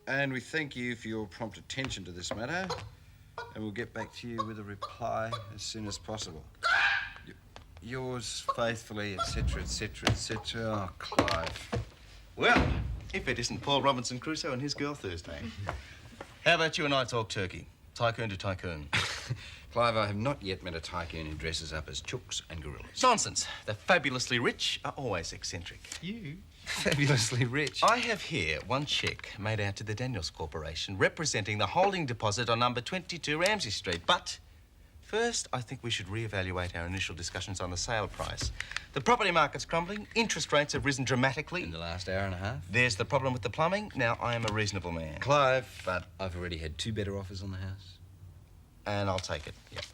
And we thank you for your prompt attention to this matter. And we'll get back to you with a reply as soon as possible. Yours faithfully, etc., etc., etc. Oh, Clive. Well, if it isn't Paul Robinson Crusoe and his girl Thursday. How about you and I talk turkey? Tycoon to tycoon. Clive, I have not yet met a tycoon who dresses up as chooks and gorillas. Nonsense. The fabulously rich are always eccentric. You? Fabulously rich? I have here one cheque made out to the Daniels Corporation representing the holding deposit on number 22 Ramsay Street. But first, I think we should re-evaluate our initial discussions on the sale price. The property market's crumbling. Interest rates have risen dramatically. In the last hour and a half? There's the problem with the plumbing. Now, I am a reasonable man. Clive, but I've already had 2 better offers on the house. And I'll take it. Yep.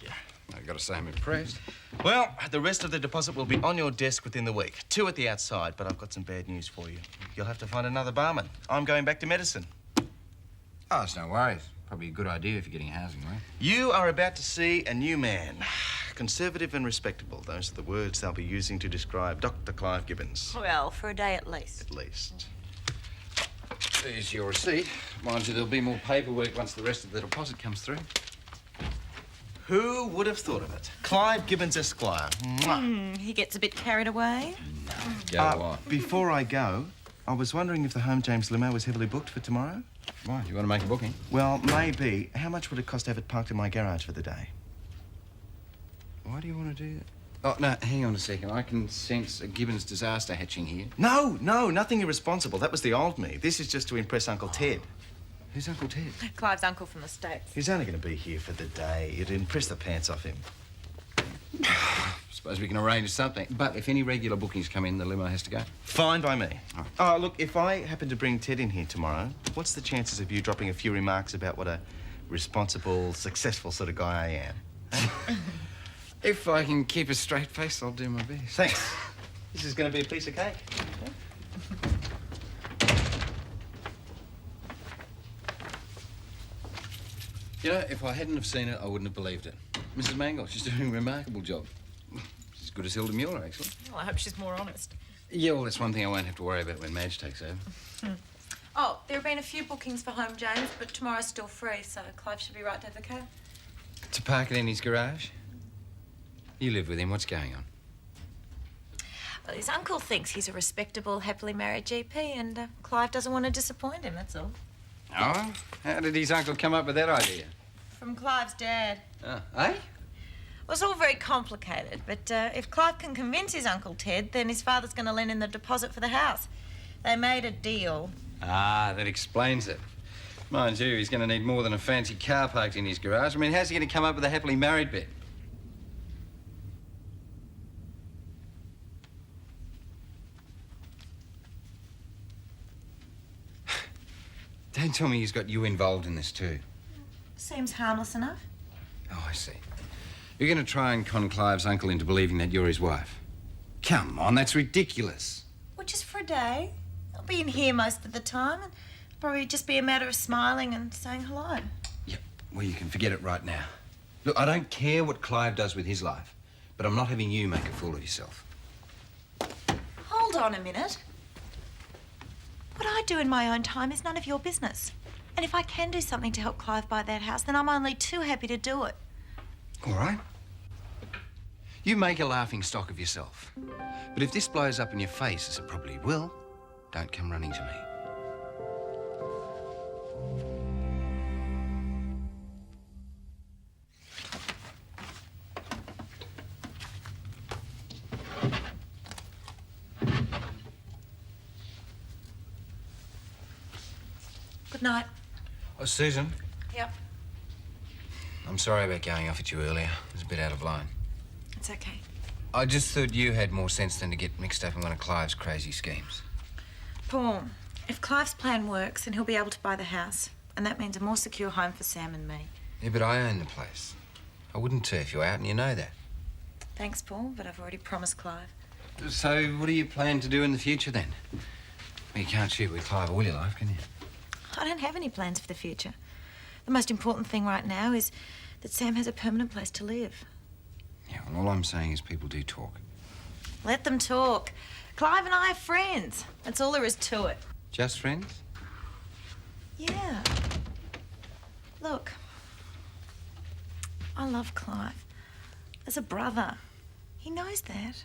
Yeah. I've got to say I'm impressed. Well, the rest of the deposit will be on your desk within the week. 2 at the outside, but I've got some bad news for you. You'll have to find another barman. I'm going back to medicine. Oh, it's no worries. Probably a good idea if you're getting housing, right? You are about to see a new man. Conservative and respectable. Those are the words they'll be using to describe Dr. Clive Gibbons. Well, for a day at least. At least. There's your receipt. Mind you, there'll be more paperwork once the rest of the deposit comes through. Who would have thought of it? Clive Gibbons, Esquire. He gets a bit carried away. No, go on. Before I go, I was wondering if the Home James limo was heavily booked for tomorrow. Why? You want to make a booking? Well, maybe. How much would it cost to have it parked in my garage for the day? Why do you want to do that? Oh, no, hang on a second. I can sense a Gibbons disaster hatching here. No, nothing irresponsible. That was the old me. This is just to impress Uncle Ted. Who's Uncle Ted? Clive's uncle from the States. He's only going to be here for the day. It'd impress the pants off him. Suppose we can arrange something. But if any regular bookings come in, the limo has to go. Fine by me. Oh. Oh, look, if I happen to bring Ted in here tomorrow, what's the chances of you dropping a few remarks about what a responsible, successful sort of guy I am? If I can keep a straight face, I'll do my best. Thanks. This is going to be a piece of cake. You know, if I hadn't have seen it, I wouldn't have believed it. Mrs. Mangel, she's doing a remarkable job. She's as good as Hilda Mueller, actually. Well, I hope she's more honest. Yeah, well, that's one thing I won't have to worry about when Madge takes over. Oh, there have been a few bookings for Home James, but tomorrow's still free, so Clive should be right to have the cab. To park it in his garage? You live with him. What's going on? Well, his uncle thinks he's a respectable, happily married GP, and Clive doesn't want to disappoint him, that's all. Oh? How did his uncle come up with that idea? From Clive's dad. Oh, eh? Well, it's all very complicated, but if Clive can convince his Uncle Ted, then his father's going to lend in the deposit for the house. They made a deal. Ah, that explains it. Mind you, he's going to need more than a fancy car parked in his garage. I mean, how's he going to come up with a happily married bit? Don't tell me he's got you involved in this too. Seems harmless enough. Oh, I see. You're going to try and con Clive's uncle into believing that you're his wife. Come on, that's ridiculous. Well, just for a day. I'll be in here most of the time, and it'll probably just be a matter of smiling and saying hello. Yeah, well, you can forget it right now. Look, I don't care what Clive does with his life, but I'm not having you make a fool of yourself. Hold on a minute. What I do in my own time is none of your business. And if I can do something to help Clive buy that house, then I'm only too happy to do it. All right. You make a laughing stock of yourself. But if this blows up in your face, as it probably will, don't come running to me. Good night. Oh, Susan. Yep. I'm sorry about going off at you earlier. It was a bit out of line. It's okay. I just thought you had more sense than to get mixed up in one of Clive's crazy schemes. Paul, if Clive's plan works, then he'll be able to buy the house. And that means a more secure home for Sam and me. Yeah, but I own the place. I wouldn't turf you out, and you know that. Thanks, Paul, but I've already promised Clive. So what do you plan to do in the future, then? Well, you can't shoot with Clive all your life, can you? I don't have any plans for the future. The most important thing right now is that Sam has a permanent place to live. Yeah, well, all I'm saying is people do talk. Let them talk. Clive and I are friends. That's all there is to it. Just friends? Yeah. Look, I love Clive. As a brother. He knows that.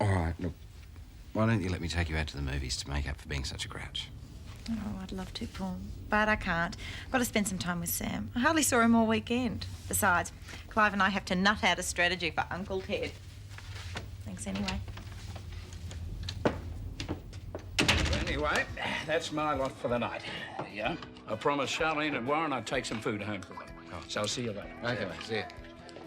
All right, look. Why don't you let me take you out to the movies to make up for being such a grouch? Oh, I'd love to, Paul. But I can't. Got to spend some time with Sam. I hardly saw him all weekend. Besides, Clive and I have to nut out a strategy for Uncle Ted. Thanks anyway. Anyway, that's my lot for the night. Yeah? I promised Charlene and Warren I'd take some food home for them. So I'll see you later. Okay, see ya.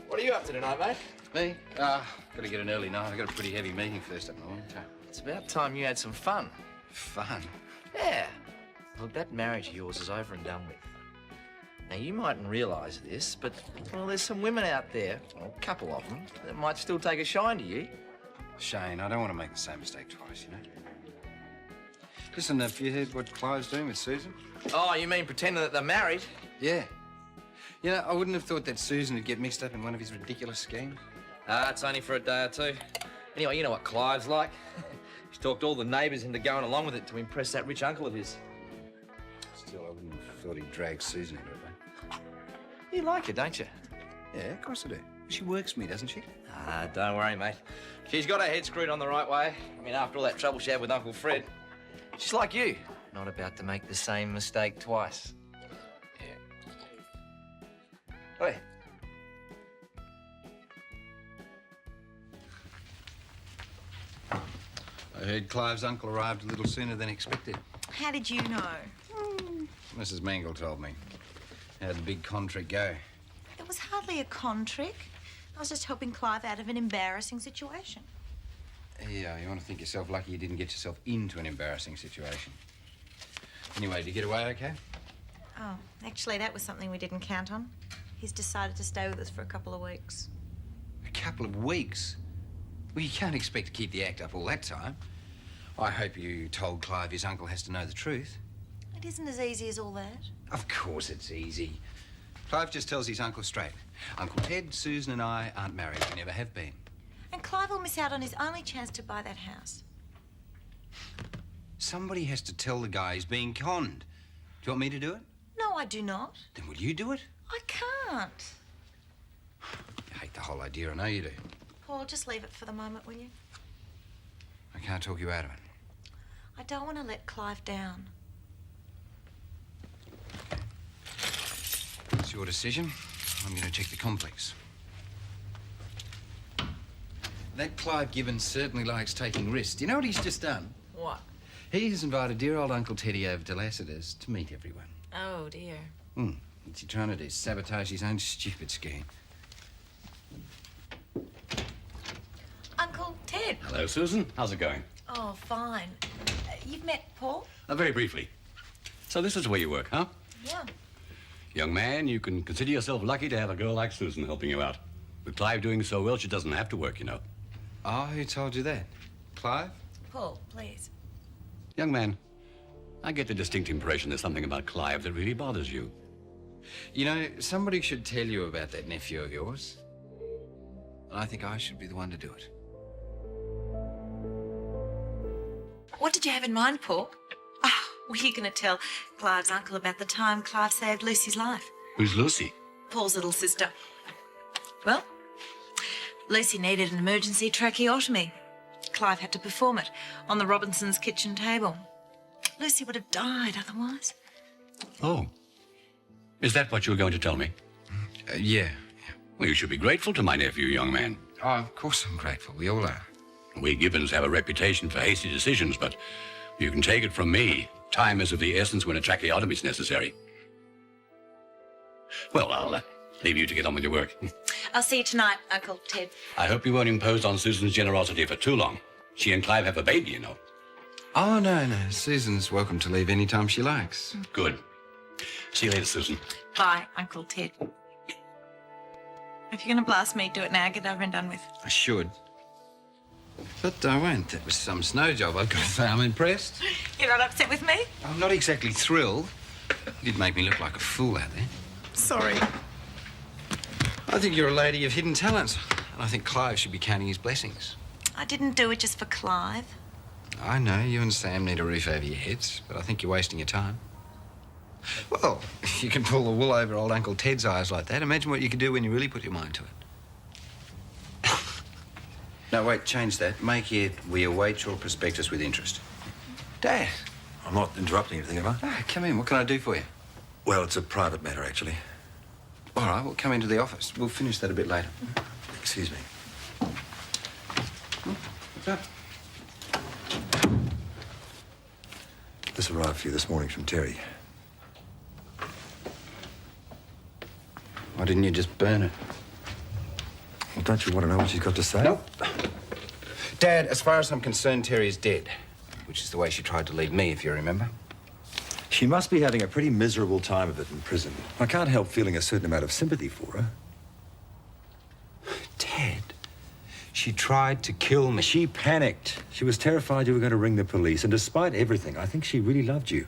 What are you up to tonight, mate? Me? Got to get an early night. I've got a pretty heavy meeting first up in the morning. It's about time you had some fun. Fun? Yeah. Look, that marriage of yours is over and done with. Now, you mightn't realise this, but, well, there's some women out there, well, a couple of them, that might still take a shine to you. Shane, I don't want to make the same mistake twice, you know? Listen, have you heard what Clive's doing with Susan? Oh, you mean pretending that they're married? Yeah. You know, I wouldn't have thought that Susan would get mixed up in one of his ridiculous schemes. It's only for a day or two. Anyway, you know what Clive's like. He's talked all the neighbours into going along with it to impress that rich uncle of his. Still, I wouldn't have thought he'd drag Susan into it, though. You like her, don't you? Yeah, of course I do. She works me, doesn't she? Don't worry, mate. She's got her head screwed on the right way. I mean, after all that trouble she had with Uncle Fred. She's like you, not about to make the same mistake twice. Yeah. Oi. I heard Clive's uncle arrived a little sooner than expected. How did you know? Mrs. Mangel told me. How'd the big contract go? It was hardly a con trick. I was just helping Clive out of an embarrassing situation. Yeah, you want to think yourself lucky you didn't get yourself into an embarrassing situation. Anyway, did you get away okay? Oh, actually, that was something we didn't count on. He's decided to stay with us for a couple of weeks. A couple of weeks? Well, you can't expect to keep the act up all that time. I hope you told Clive his uncle has to know the truth. It isn't as easy as all that. Of course it's easy. Clive just tells his uncle straight. Uncle Ted, Susan and I aren't married. We never have been. And Clive will miss out on his only chance to buy that house. Somebody has to tell the guy he's being conned. Do you want me to do it? No, I do not. Then will you do it? I can't. You hate the whole idea, I know you do. Paul, just leave it for the moment, will you? I can't talk you out of it. I don't want to let Clive down. It's your decision. I'm going to check the complex. That Clive Gibbons certainly likes taking risks. Do you know what he's just done? What? He has invited dear old Uncle Teddy over to Lassiter's to meet everyone. Oh, dear. What's he trying to do? Sabotage his own stupid scheme. Uncle Ted. Hello, Susan. How's it going? Oh, fine. You've met Paul? Very briefly. So this is where you work, huh? Yeah. Young man, you can consider yourself lucky to have a girl like Susan helping you out. With Clive doing so well, she doesn't have to work, you know. Oh, who told you that? Clive? Paul, please. Young man, I get the distinct impression there's something about Clive that really bothers you. You know, somebody should tell you about that nephew of yours. And I think I should be the one to do it. What did you have in mind, Paul? Oh, were you going to tell Clive's uncle about the time Clive saved Lucy's life? Who's Lucy? Paul's little sister. Well, Lucy needed an emergency tracheotomy. Clive had to perform it on the Robinsons' kitchen table. Lucy would have died otherwise. Oh. Is that what you were going to tell me? Yeah. Well, you should be grateful to my nephew, young man. Oh, of course I'm grateful. We all are. We Gibbons have a reputation for hasty decisions, but you can take it from me. Time is of the essence when a tracheotomy is necessary. Well, I'll leave you to get on with your work. I'll see you tonight, Uncle Ted. I hope you won't impose on Susan's generosity for too long. She and Clive have a baby, you know. Oh, no. Susan's welcome to leave any time she likes. Good. See you later, Susan. Bye, Uncle Ted. If you're going to blast me, do it now. Get over and done with. I should. But I won't. That was some snow job, I've got to say. I'm impressed. You're not upset with me? I'm not exactly thrilled. You did make me look like a fool out there. Sorry. I think you're a lady of hidden talents. And I think Clive should be counting his blessings. I didn't do it just for Clive. I know you and Sam need a roof over your heads, but I think you're wasting your time. Well, if you can pull the wool over old Uncle Ted's eyes like that, imagine what you could do when you really put your mind to it. No, wait, change that. Make it, we await your prospectus with interest. Dad. I'm not interrupting anything, am I? Oh, come in. What can I do for you? Well, it's a private matter, actually. All right, well, come into the office. We'll finish that a bit later. Excuse me. What's up? This arrived for you this morning from Terry. Why didn't you just burn it? Well, don't you want to know what she's got to say? Nope. Dad, as far as I'm concerned, Terry is dead. Which is the way she tried to leave me, if you remember. She must be having a pretty miserable time of it in prison. I can't help feeling a certain amount of sympathy for her. Dad, she tried to kill me. She panicked. She was terrified you were going to ring the police, and despite everything, I think she really loved you.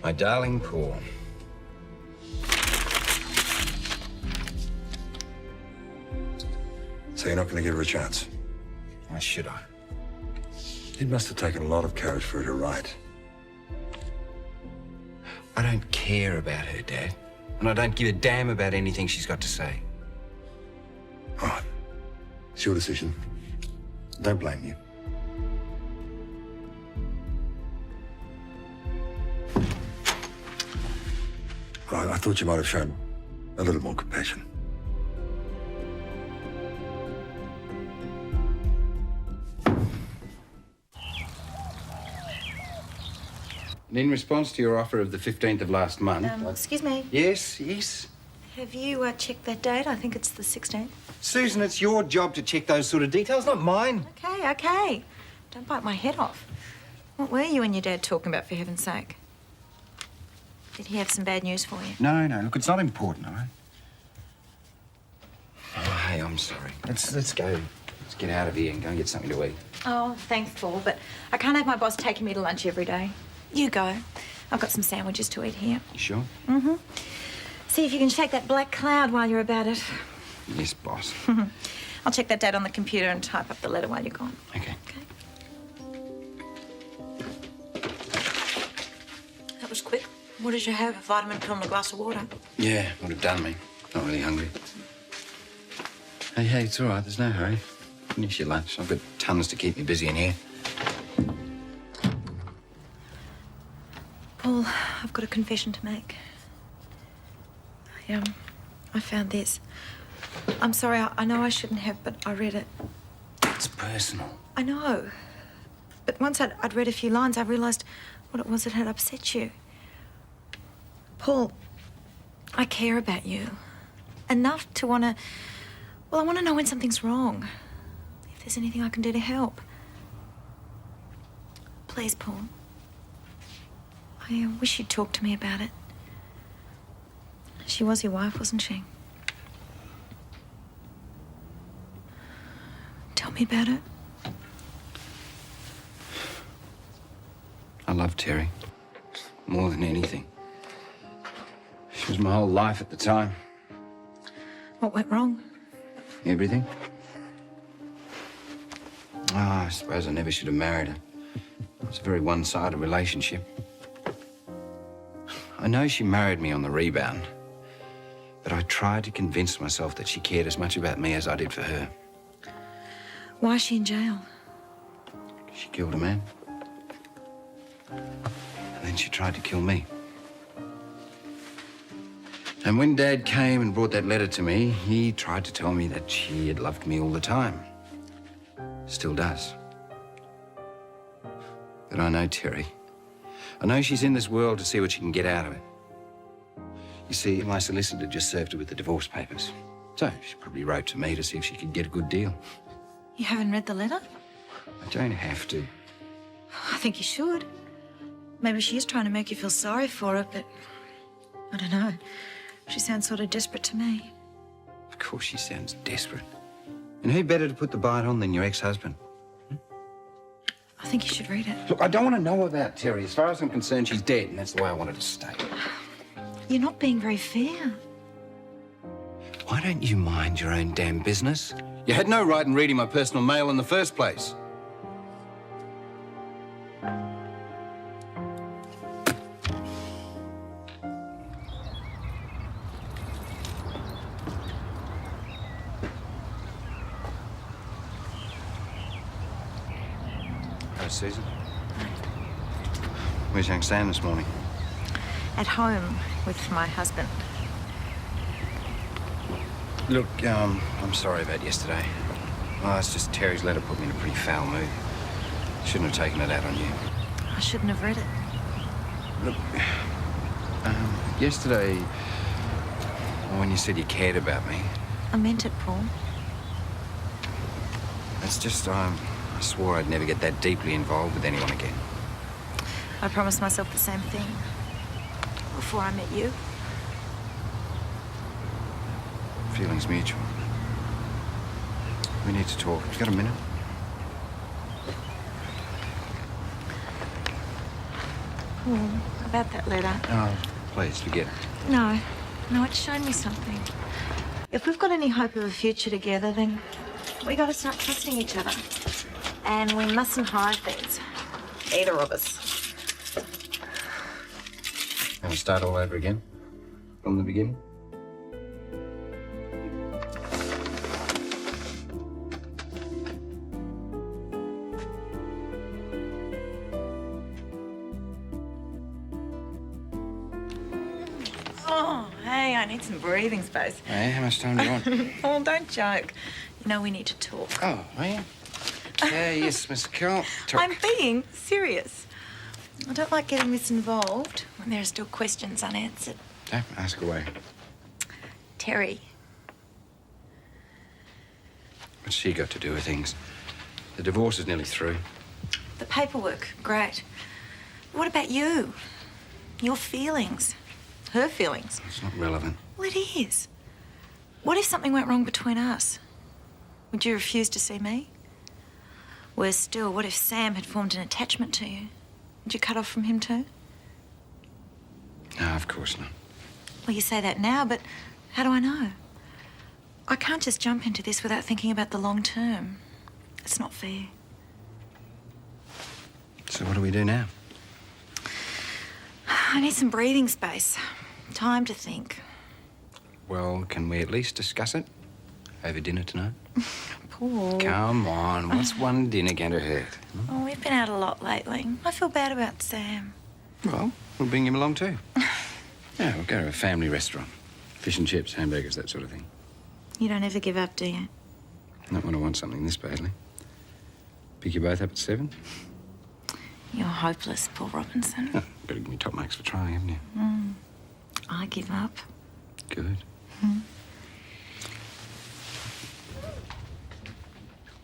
My darling Paul. So you're not going to give her a chance? Why should I? It must have taken a lot of courage for her to write. I don't care about her, Dad. And I don't give a damn about anything she's got to say. All right. It's your decision. Don't blame you. I thought you might have shown a little more compassion. And in response to your offer of the 15th of last month... Excuse me. Yes, yes. Have you checked that date? I think it's the 16th. Susan, it's your job to check those sort of details, not mine. Okay, okay. Don't bite my head off. What were you and your dad talking about, for heaven's sake? Did he have some bad news for you? No, look, it's not important, all right? Oh, hey, I'm sorry. Let's go. Let's get out of here and go and get something to eat. Oh, thanks, Paul, but I can't have my boss taking me to lunch every day. You go. I've got some sandwiches to eat here. You sure? Mm-hmm. See if you can shake that black cloud while you're about it. Yes, boss. I'll check that date on the computer and type up the letter while you're gone. Okay. That was quick. What did you have? A vitamin pill and a glass of water? Yeah, would have done me. Not really hungry. Hey, it's all right. There's no hurry. Finish your lunch. I've got tons to keep me busy in here. Paul, I've got a confession to make. I found this. I'm sorry, I know I shouldn't have, but I read it. It's personal. I know. But once I'd read a few lines, I realised what it was that had upset you. Paul, I care about you. Enough to want to... Well, I want to know when something's wrong. If there's anything I can do to help. Please, Paul. I wish you'd talk to me about it. She was your wife, wasn't she? Tell me about it. I love Terry. More than anything. She was my whole life at the time. What went wrong? Everything. Oh, I suppose I never should have married her. It's a very one-sided relationship. I know she married me on the rebound, but I tried to convince myself that she cared as much about me as I did for her. Why is she in jail? She killed a man. And then she tried to kill me. And when Dad came and brought that letter to me, he tried to tell me that she had loved me all the time. Still does. But I know Terry. I know she's in this world to see what she can get out of it. You see, my solicitor just served her with the divorce papers. So she probably wrote to me to see if she could get a good deal. You haven't read the letter? I don't have to. I think you should. Maybe she is trying to make you feel sorry for her, but I don't know. She sounds sort of desperate to me. Of course she sounds desperate. And who better to put the bite on than your ex-husband? I I think you should read it. Look, I don't want to know about Terry. As far as I'm concerned, she's dead, and that's the way I wanted to stay. You're not being very fair. Why don't you mind your own damn business? You had no right in reading my personal mail in the first place. Hello, Susan. Where's young Sam this morning? At home with my husband. Look, I'm sorry about yesterday. Well, it's just Terry's letter put me in a pretty foul mood. Shouldn't have taken it out on you. I shouldn't have read it. Look, yesterday, when you said you cared about me, I meant it, Paul. it's just, I swore I'd never get that deeply involved with anyone again. I promised myself the same thing before I met you. Feelings mutual. We need to talk. You got a minute? About that letter. Oh, please, forget it. No, it's shown me something. If we've got any hope of a future together, then we got to start trusting each other. And we mustn't hide things. Either of us. And we start all over again? From the beginning? Oh, hey, I need some breathing space. Hey, how much time do you want? Paul, don't joke. You know we need to talk. Oh, yeah. Yes, Mr. Carroll. Talk. I'm being serious. I don't like getting this involved when there are still questions unanswered. Yeah, ask away. Terry. What's she got to do with things? The divorce is nearly through. The paperwork, great. What about you? Your feelings? Her feelings? It's not relevant. Well, it is. What if something went wrong between us? Would you refuse to see me? Worse still, what if Sam had formed an attachment to you? Would you cut off from him too? No, of course not. Well, you say that now, but how do I know? I can't just jump into this without thinking about the long term. It's not fair. So what do we do now? I need some breathing space. Time to think. Well, can we at least discuss it? Over dinner tonight? Paul. Come on, what's one dinner going to hurt? Oh, we've been out a lot lately. I feel bad about Sam. Well, we'll bring him along too. Yeah, we'll go to a family restaurant. Fish and chips, hamburgers, that sort of thing. You don't ever give up, do you? Not when I want something this badly. Pick you both up at 7? You're hopeless, Paul Robinson. Oh, better give me top marks for trying, haven't you? I give up. Good.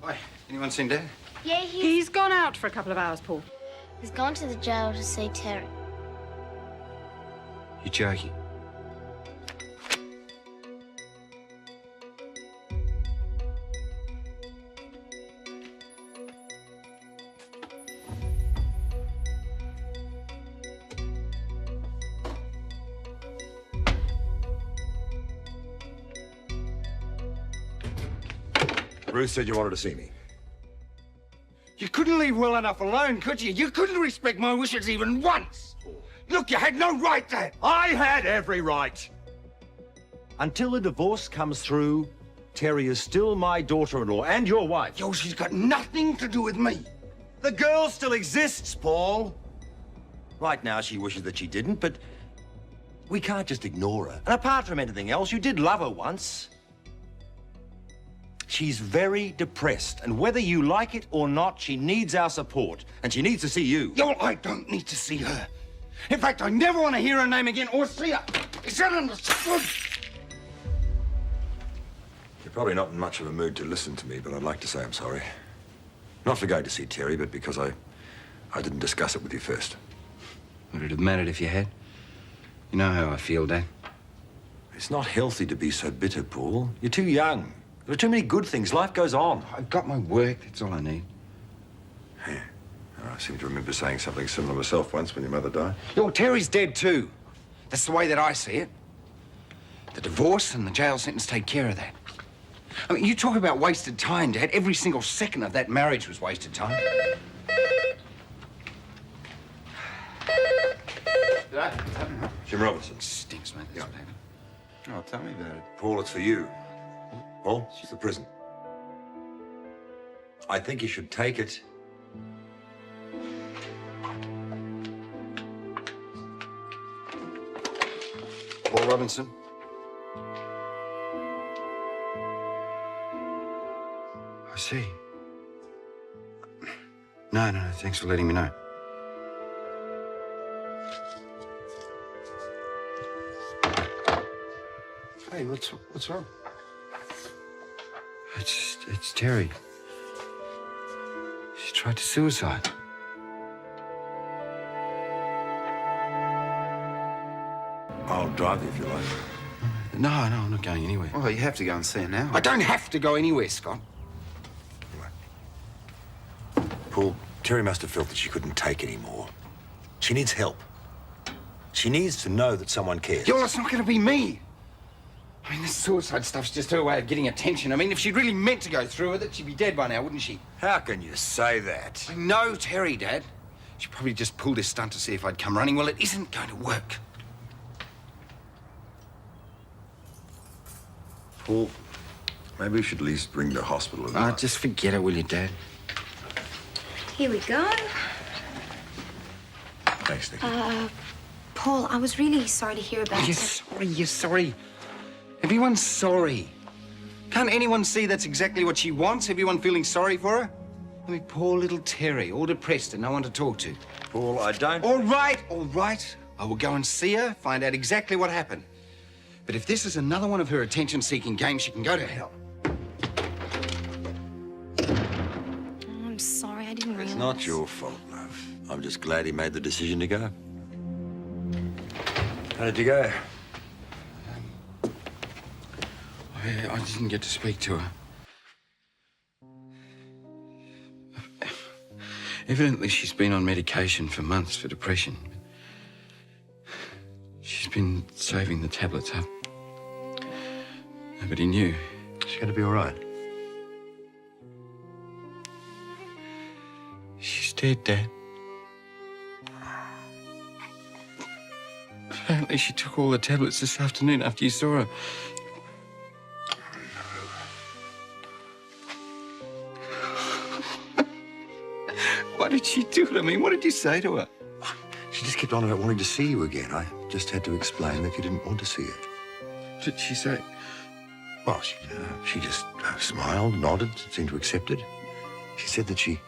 Hi, anyone seen Dad? Yeah, He's gone out for a couple of hours, Paul. he's gone to the jail to see Terry. You're joking. Ruth said you wanted to see me. You couldn't leave well enough alone, could you? You couldn't respect my wishes even once. Look, you had no right to. I had every right. Until the divorce comes through, Terry is still my daughter-in-law and your wife. Yo, she's got nothing to do with me. The girl still exists, Paul. Right now, she wishes that she didn't, but we can't just ignore her. And apart from anything else, you did love her once. She's very depressed, and whether you like it or not, she needs our support, and she needs to see you. Yo, I don't need to see her. In fact, I never want to hear her name again or see her. Is that understood? You're probably not in much of a mood to listen to me, but I'd like to say I'm sorry. Not for going to see Terry, but because I didn't discuss it with you first. Would it have mattered if you had? You know how I feel, Dad. It's not healthy to be so bitter, Paul. You're too young. There are too many good things. Life goes on. I've got my work, that's all I need. Yeah. I seem to remember saying something similar myself once when your mother died. Well, Terry's dead too. That's the way that I see it. The divorce and the jail sentence take care of that. I mean, you talk about wasted time, Dad. Every single second of that marriage was wasted time. Jim Robinson. Stinks, mate. Yeah. Oh, tell me about it. Paul, it's for you. Paul, it's the prison. I think you should take it. Paul Robinson. I see. No, thanks for letting me know. Hey, what's wrong? It's Terry. She tried to suicide. I'll drive you if you like. No, I'm not going anywhere. Well, you have to go and see her now. I don't have to go anywhere, Scott. Paul, Terry must have felt that she couldn't take anymore. She needs help. She needs to know that someone cares. Well, it's not going to be me. I mean, this suicide stuff's just her way of getting attention. I mean, if she'd really meant to go through with it, she'd be dead by now, wouldn't she? How can you say that? I know Terry, Dad. She probably just pulled this stunt to see if I'd come running. Well, it isn't going to work. Paul, maybe we should at least ring the hospital. Just forget it, will you, Dad? Here we go. Thanks, Nicky. Paul, I was really sorry to hear about You're sorry. Everyone's sorry. Can't anyone see that's exactly what she wants? Everyone feeling sorry for her? I mean, poor little Terry, all depressed and no one to talk to. Paul, I don't... All right. I will go and see her, find out exactly what happened. But if this is another one of her attention-seeking games, she can go to hell. Oh, I'm sorry, I didn't realize. It's not your fault, love. I'm just glad he made the decision to go. How did you go? I didn't get to speak to her. Evidently, she's been on medication for months for depression. She's been saving the tablets up. Nobody knew. She's going to be all right. She's dead, Dad. Apparently, she took all the tablets this afternoon after you saw her. Why did she do it? I mean, what did you say to her? She just kept on about wanting to see you again. I just had to explain that you didn't want to see her. Did she say? Well, she just smiled, nodded, seemed to accept it. She said that she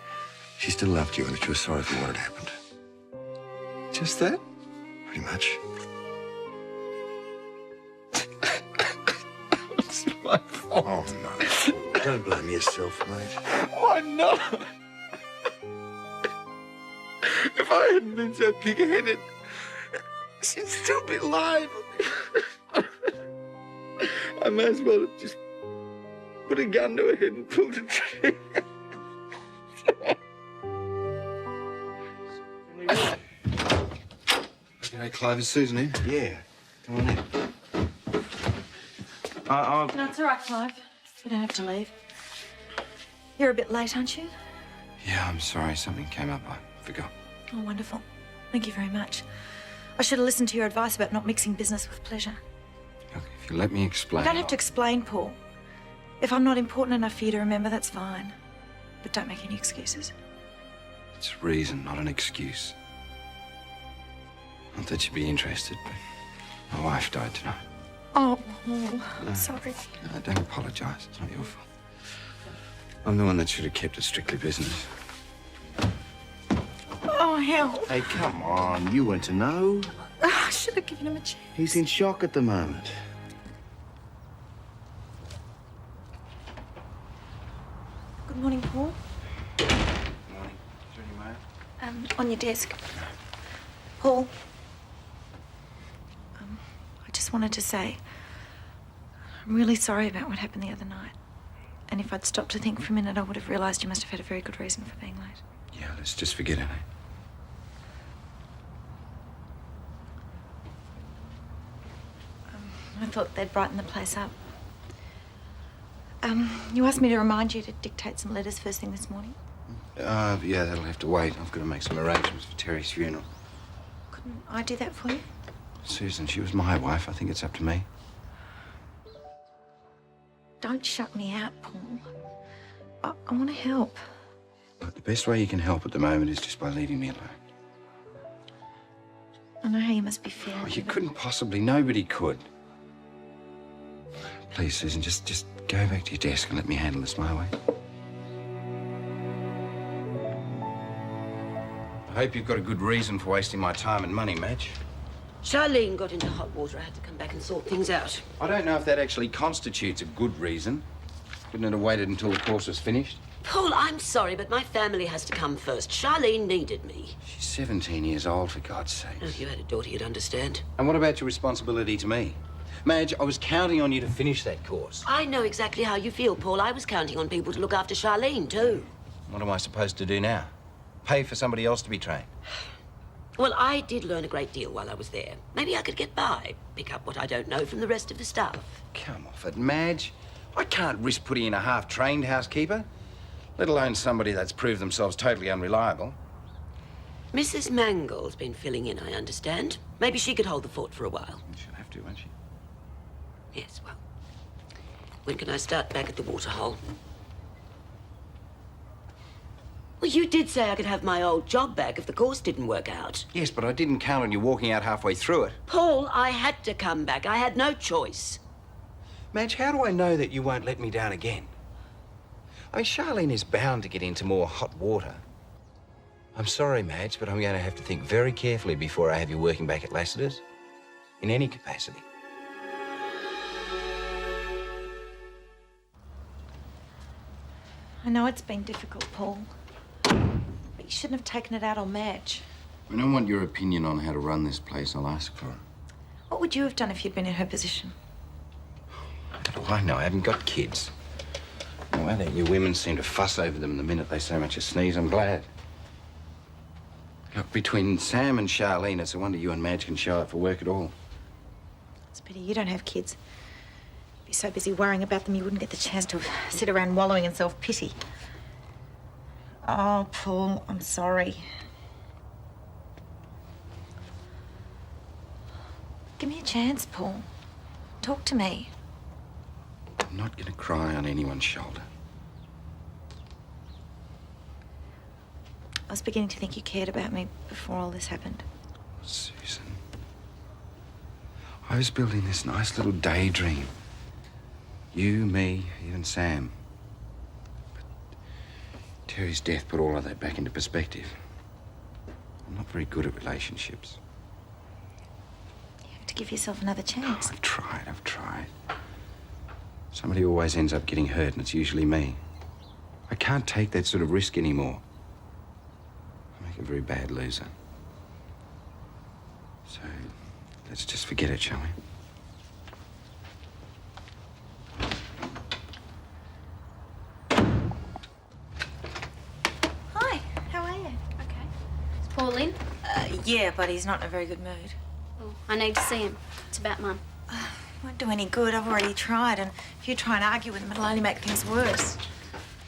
still loved you and that she was sorry for what had happened. Just that? Pretty much. It's my fault. Oh, no. Don't blame yourself, mate. Why not? If I hadn't been so pig-headed, she'd still be alive. I may as well have just put a gun to her head and pulled the trigger. Okay, Clive, is Susan in? Yeah. Come on in. No, it's all right, Clive. You don't have to leave. You're a bit late, aren't you? Yeah, I'm sorry. Something came up. I forgot. Oh, wonderful. Thank you very much. I should have listened to your advice about not mixing business with pleasure. Look, if you let me explain... You don't have to explain, Paul. If I'm not important enough for you to remember, that's fine. But don't make any excuses. It's a reason, not an excuse. Not that you'd be interested, but my wife died tonight. Oh, Paul. Sorry. No, don't apologise. It's not your fault. I'm the one that should have kept it strictly business. Oh, hell. Hey, come on. You weren't to know. I should have given him a chance. He's in shock at the moment. Good morning, Paul. Morning. Is there any mail? On your desk. Paul. I just wanted to say, I'm really sorry about what happened the other night. And if I'd stopped to think for a minute, I would have realised you must have had a very good reason for being late. Yeah, let's just forget it, eh? I thought they'd brighten the place up. You asked me to remind you to dictate some letters first thing this morning. Yeah, that'll have to wait. I've got to make some arrangements for Terry's funeral. Couldn't I do that for you? Susan, she was my wife. I think it's up to me. Don't shut me out, Paul. I want to help. Look, the best way you can help at the moment is just by leaving me alone. I know how you must be feeling. Oh, you couldn't possibly. Nobody could. Please, Susan, just go back to your desk and let me handle this my way. I hope you've got a good reason for wasting my time and money, Madge. Charlene got into hot water. I had to come back and sort things out. I don't know if that actually constitutes a good reason. Couldn't it have waited until the course was finished? Paul, I'm sorry, but my family has to come first. Charlene needed me. She's 17 years old, for God's sake. Oh, if you had a daughter, you'd understand. And what about your responsibility to me? Madge, I was counting on you to finish that course. I know exactly how you feel, Paul. I was counting on people to look after Charlene, too. What am I supposed to do now? Pay for somebody else to be trained? Well, I did learn a great deal while I was there. Maybe I could get by, pick up what I don't know from the rest of the staff. Come off it, Madge. I can't risk putting in a half-trained housekeeper, let alone somebody that's proved themselves totally unreliable. Mrs. Mangel's been filling in, I understand. Maybe she could hold the fort for a while. She'll have to, won't she? Yes, well, when can I start back at the waterhole? Well, you did say I could have my old job back if the course didn't work out. Yes, but I didn't count on you walking out halfway through it. Paul, I had to come back. I had no choice. Madge, how do I know that you won't let me down again? I mean, Charlene is bound to get into more hot water. I'm sorry, Madge, but I'm going to have to think very carefully before I have you working back at Lassiter's, in any capacity. I know it's been difficult, Paul. But you shouldn't have taken it out on Madge. When I want your opinion on how to run this place, I'll ask for it. What would you have done if you'd been in her position? How do I know? I haven't got kids. The way that you women seem to fuss over them the minute they so much as sneeze, I'm glad. Look, between Sam and Charlene, it's a wonder you and Madge can show up for work at all. It's a pity you don't have kids. You'd be so busy worrying about them you wouldn't get the chance to sit around wallowing in self-pity. Oh, Paul, I'm sorry. Give me a chance, Paul. Talk to me. I'm not going to cry on anyone's shoulder. I was beginning to think you cared about me before all this happened. Susan. I was building this nice little daydream. You, me, even Sam. But Terry's death put all of that back into perspective. I'm not very good at relationships. You have to give yourself another chance. I've tried. Somebody always ends up getting hurt, and it's usually me. I can't take that sort of risk anymore. I make a very bad loser. So, let's just forget it, shall we? Hi, how are you? Okay. Is Paul in? Yeah, but he's not in a very good mood. Oh, I need to see him. It's about Mum. Won't do any good. I've already tried, and if you try and argue with him, it'll only make things worse.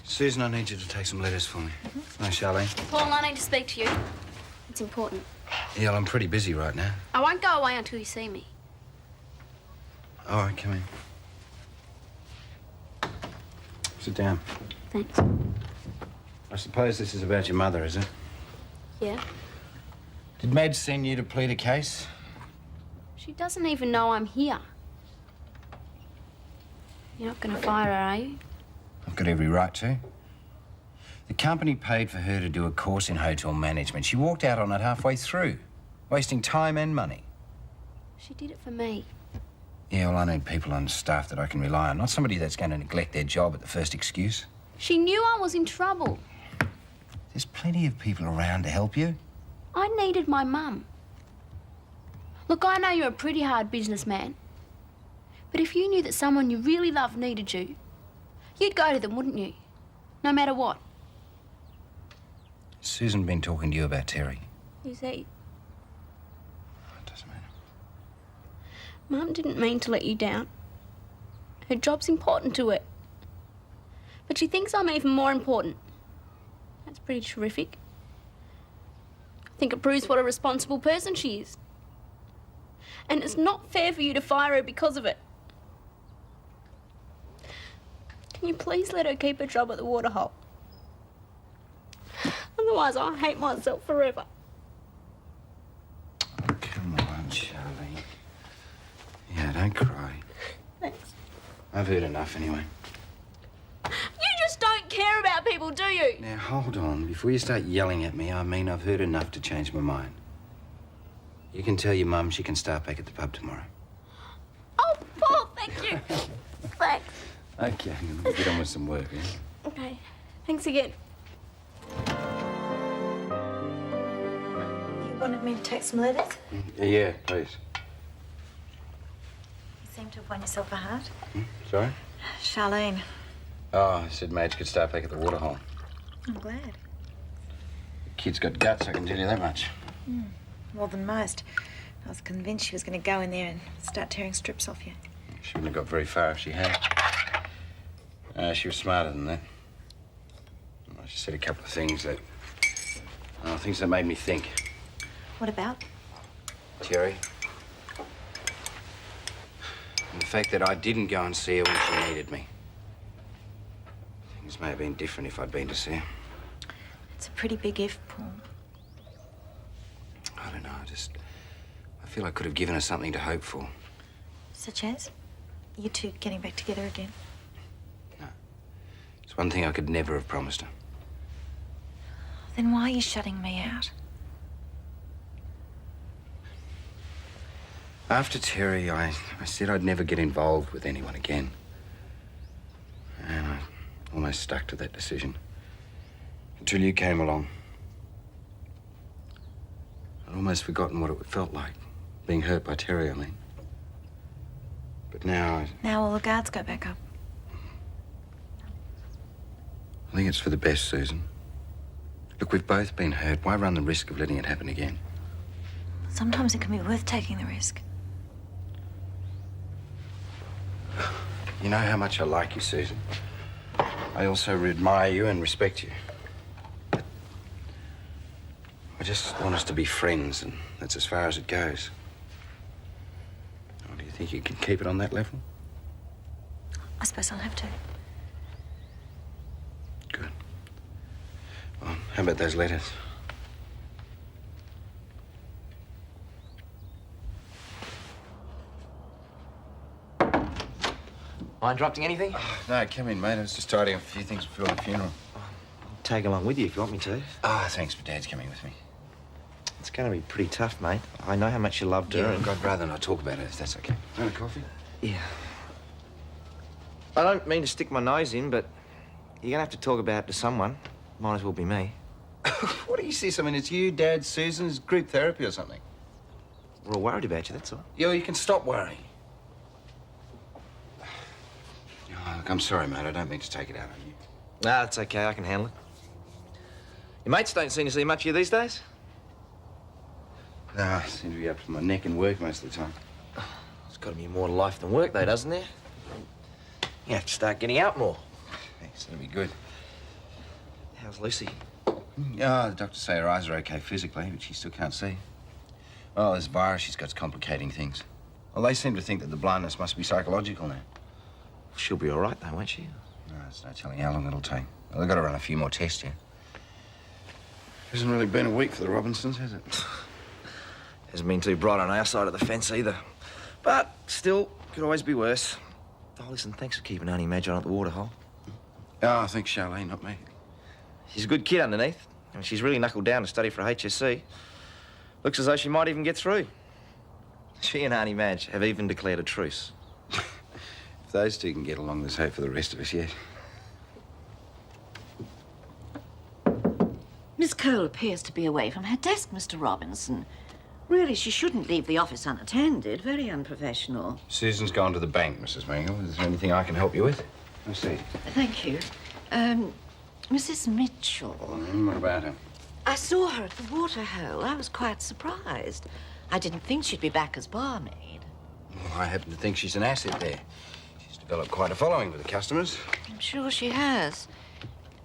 Susan, I need you to take some letters for me. No, Charlene? Paul, I need to speak to you. It's important. Yeah, I'm pretty busy right now. I won't go away until you see me. All right, come in. Sit down. Thanks. I suppose this is about your mother, is it? Yeah? Did Madge send you to plead a case? She doesn't even know I'm here. You're not going to fire her, are you? I've got every right to. The company paid for her to do a course in hotel management. She walked out on it halfway through, wasting time and money. She did it for me. Yeah, well, I need people on staff that I can rely on, not somebody that's going to neglect their job at the first excuse. She knew I was in trouble. There's plenty of people around to help you. I needed my mum. Look, I know you're a pretty hard businessman. But if you knew that someone you really loved needed you, you'd go to them, wouldn't you? No matter what. Susan been talking to you about Terry? Who's he? It doesn't matter. Mum didn't mean to let you down. Her job's important to her. But she thinks I'm even more important. That's pretty terrific. I think it proves what a responsible person she is. And it's not fair for you to fire her because of it. Can you please let her keep her job at the waterhole? Otherwise, I'll hate myself forever. Oh, come on, Charlie. Yeah, don't cry. Thanks. I've heard enough anyway. You just don't care about people, do you? Now, hold on. Before you start yelling at me, I mean I've heard enough to change my mind. You can tell your mum she can start back at the pub tomorrow. Oh, Paul, thank you. Thanks. Okay, we'll get on with some work, yeah? Okay, thanks again. You wanted me to take some letters? Yeah, please. You seem to have won yourself a heart. Sorry? Charlene. Oh, I said Madge could start back at the waterhole. I'm glad. The kid's got guts, I can tell you that much. More than most. I was convinced she was going to go in there and start tearing strips off you. She wouldn't have got very far if she had. She was smarter than that. She said a couple of things that... things that made me think. What about? Terry. And the fact that I didn't go and see her when she needed me. Things may have been different if I'd been to see her. It's a pretty big if, Paul. I don't know, I feel I could have given her something to hope for. Such as? You two getting back together again? No. It's one thing I could never have promised her. Then why are you shutting me out? After Terry, I said I'd never get involved with anyone again. And I almost stuck to that decision. Until you came along. I'd almost forgotten what it felt like. Being hurt by Terry, I mean. But now Now all the guards go back up. I think it's for the best, Susan. Look, we've both been hurt. Why run the risk of letting it happen again? Sometimes it can be worth taking the risk. You know how much I like you, Susan. I also admire you and respect you. But I just want us to be friends, and that's as far as it goes. Do you think you can keep it on that level? I suppose I'll have to. Good. Well, how about those letters? Mind interrupting anything? No, come in, mate. I was just tidying up a few things before the funeral. I'll tag along with you if you want me to. Thanks, but Dad's coming with me. It's going to be pretty tough, mate. I know how much you loved her. Yeah, I'd rather not talk about it, if that's okay. Want a coffee? Yeah. I don't mean to stick my nose in, but you're going to have to talk about it to someone. Might as well be me. What do you see? I mean, it's you, Dad, Susan's group therapy or something. We're all worried about you, that's all. Yeah, you can stop worrying. Oh, look, I'm sorry, mate. I don't mean to take it out on you. Nah, it's okay. I can handle it. Your mates don't seem to see much of you these days. No, I seem to be up to my neck in work most of the time. It's got to be more to life than work, though, doesn't there? You have to start getting out more. Thanks, that'll be good. How's Lucy? Yeah, the doctors say her eyes are okay physically, but she still can't see. Well, this virus she's got's complicating things. Well, they seem to think that the blindness must be psychological now. She'll be all right, though, won't she? No, it's no telling how long it'll take. Well, they've got to run a few more tests yet. Hasn't really been a week for the Robinsons, has it? Hasn't been too bright on our side of the fence either. But still, could always be worse. Oh, listen, thanks for keeping Auntie Madge on at the waterhole. Oh, I think Charlene, not me. She's a good kid underneath. I mean, she's really knuckled down to study for HSC. Looks as though she might even get through. She and Auntie Madge have even declared a truce. If those two can get along, there's hope for the rest of us yet. Miss Cole appears to be away from her desk, Mr. Robinson. Really, she shouldn't leave the office unattended. Very unprofessional. Susan's gone to the bank, Mrs. Mangel. Is there anything I can help you with? Let's see. Thank you. Mrs. Mitchell. What about her? I saw her at the waterhole. I was quite surprised. I didn't think she'd be back as barmaid. Well, I happen to think she's an asset there. She's developed quite a following with the customers. I'm sure she has.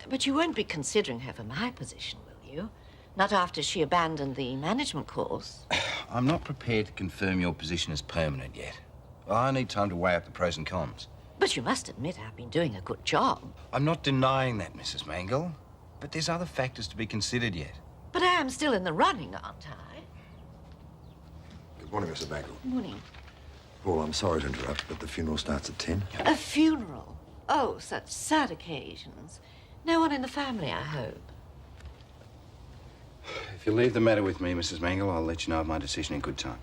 But you won't be considering her for my position, will you? Not after she abandoned the management course. I'm not prepared to confirm your position as permanent yet. I need time to weigh up the pros and cons. But you must admit I've been doing a good job. I'm not denying that, Mrs. Mangel. But there's other factors to be considered yet. But I am still in the running, aren't I? Good morning, Mrs. Mangel. Good morning. Paul, I'm sorry to interrupt, but the funeral starts at 10. A funeral? Oh, such sad occasions. No one in the family, I hope. If you leave the matter with me, Mrs. Mangel, I'll let you know of my decision in good time.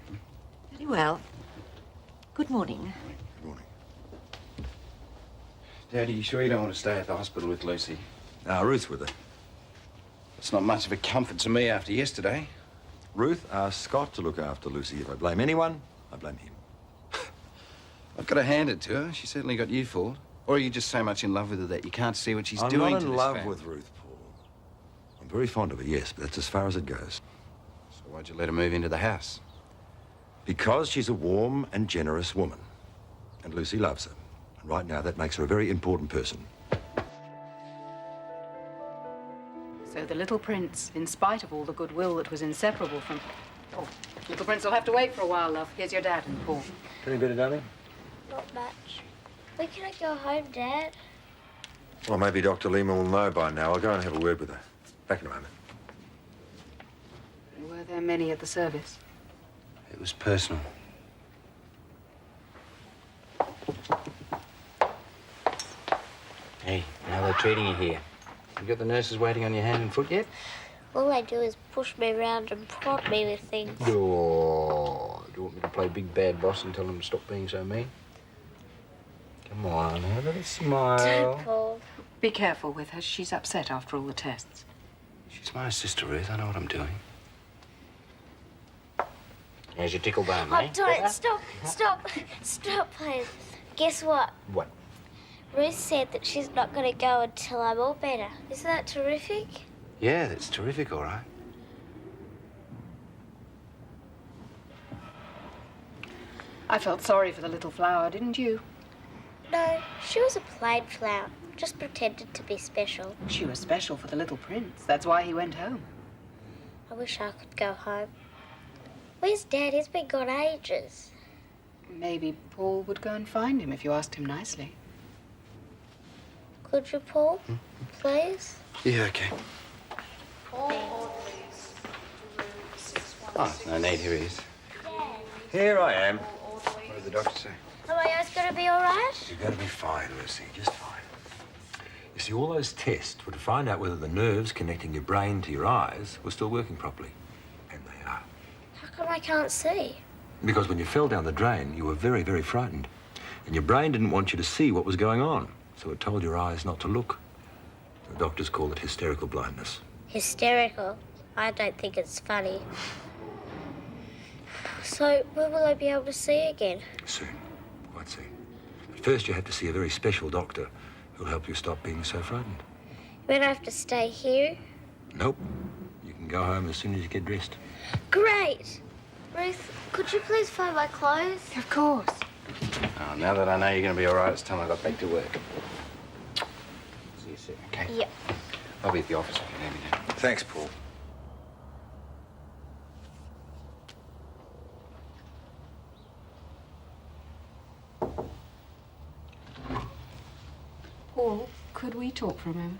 Very well. Good morning. Good morning. Daddy, you sure you don't want to stay at the hospital with Lucy? Ruth's with her. It's not much of a comfort to me after yesterday. Ruth asked Scott to look after Lucy. If I blame anyone, I blame him. I've got to hand it to her. She certainly got you fooled. Or are you just so much in love with her that you can't see what she's doing to this I'm not in love family? with Ruth, Paul. I'm very fond of her, yes, but that's as far as it goes. So why'd you let her move into the house? Because she's a warm and generous woman. And Lucy loves her. And right now, that makes her a very important person. So the little prince, in spite of all the goodwill that was inseparable from... Oh, little prince will have to wait for a while, love. Here's your dad and Paul. Any better, darling? Not much. When can I go home, Dad? Well, maybe Dr. Lehman will know by now. I'll go and have a word with her. Back in a moment. Were there many at the service? It was personal. Hey, how are they treating you here? You got the nurses waiting on your hand and foot yet? All they do is push me around and prod me with things. Oh, do you want me to play big bad boss and tell them to stop being so mean? Come on, have a little smile. Don't, Paul. Be careful with her. She's upset after all the tests. She's my sister, Ruth. I know what I'm doing. Here's your tickle balm, eh? Oh, don't. Stop, please. Guess what? What? Ruth said that she's not going to go until I'm all better. Isn't that terrific? Yeah, that's terrific, all right. I felt sorry for the little flower, didn't you? No, she was a plain flower. Just pretended to be special. She was special for the little prince. That's why he went home. I wish I could go home. Where's Dad? He's been gone ages. Maybe Paul would go and find him if you asked him nicely. Could you, Paul? Please? Yeah, okay. Oh, no need. Here he is. Here I am. What did the doctor say? Am I always going to be all right? You're going to be fine, Lucy, just fine. You see, all those tests were to find out whether the nerves connecting your brain to your eyes were still working properly. And they are. How come I can't see? Because when you fell down the drain, you were very, very frightened. And your brain didn't want you to see what was going on, so it told your eyes not to look. The doctors call it hysterical blindness. Hysterical? I don't think it's funny. So, when will I be able to see again? Soon, quite soon. But first you have to see a very special doctor who'll help you stop being so frightened. You mean I have to stay here? Nope. You can go home as soon as you get dressed. Great! Ruth, could you please find my clothes? Of course. Oh, now that I know you're going to be all right, it's time I got back to work. See you soon, okay? Yep. I'll be at the office if you need me now. Thanks, Paul. Paul, could we talk for a moment?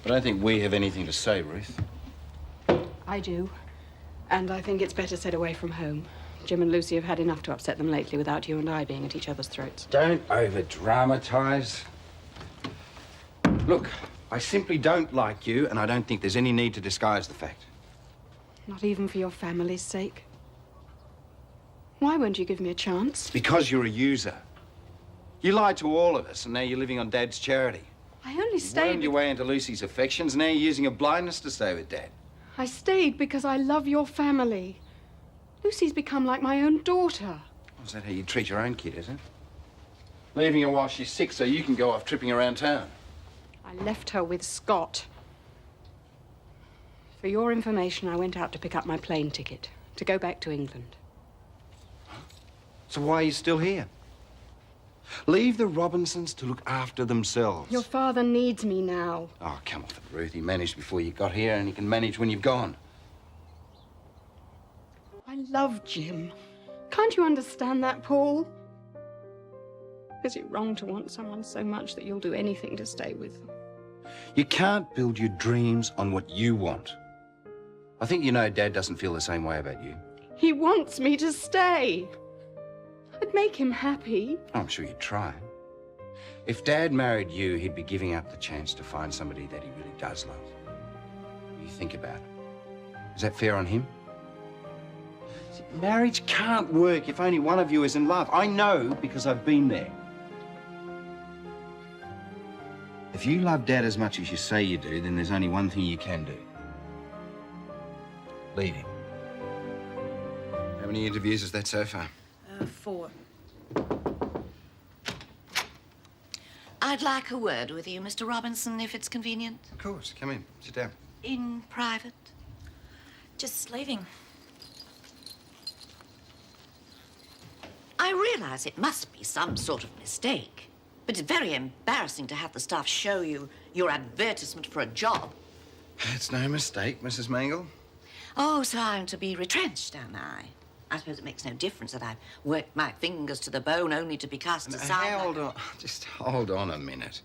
I don't think we have anything to say, Ruth. I do. And I think it's better said away from home. Jim and Lucy have had enough to upset them lately without you and I being at each other's throats. Don't over-dramatise. Look, I simply don't like you, and I don't think there's any need to disguise the fact. Not even for your family's sake. Why won't you give me a chance? Because you're a user. You lied to all of us, and now you're living on Dad's charity. I only You stayed... wormed your way into Lucy's affections, and now you're using your blindness to stay with Dad. I stayed because I love your family. Lucy's become like my own daughter. Is that how you treat your own kid, is it? Leaving her while she's sick so you can go off tripping around town. I left her with Scott. For your information, I went out to pick up my plane ticket to go back to England. So why are you still here? Leave the Robinsons to look after themselves. Your father needs me now. Oh, come off it, Ruth. He managed before you got here, and he can manage when you've gone. I love Jim. Can't you understand that, Paul? Is it wrong to want someone so much that you'll do anything to stay with them? You can't build your dreams on what you want. I think you know Dad doesn't feel the same way about you. He wants me to stay. I'd make him happy. I'm sure you'd try. If Dad married you, he'd be giving up the chance to find somebody that he really does love. You think about it. Is that fair on him? See, marriage can't work if only one of you is in love. I know because I've been there. If you love Dad as much as you say you do, then there's only one thing you can do. Leave him. How many interviews is that so far? 4. I'd like a word with you, Mr. Robinson, if it's convenient. Of course. Come in. Sit down. In private? Just leaving. I realise it must be some sort of mistake, but it's very embarrassing to have the staff show you your advertisement for a job. It's no mistake, Mrs. Mangel. Oh, so I'm to be retrenched, am I? I suppose it makes no difference that I've worked my fingers to the bone only to be cast aside. Hold on. Just hold on a minute.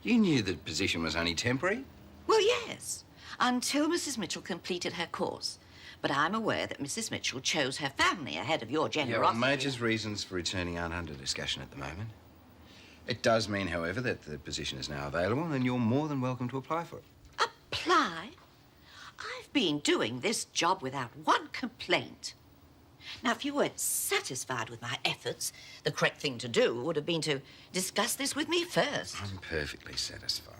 You knew the position was only temporary? Well, yes, until Mrs. Mitchell completed her course. But I'm aware that Mrs. Mitchell chose her family ahead of your generosity. Yeah, Madge's reasons for returning aren't under discussion at the moment. It does mean, however, that the position is now available, and you're more than welcome to apply for it. Apply? I've been doing this job without one complaint. Now, if you weren't satisfied with my efforts, the correct thing to do would have been to discuss this with me first. I'm perfectly satisfied.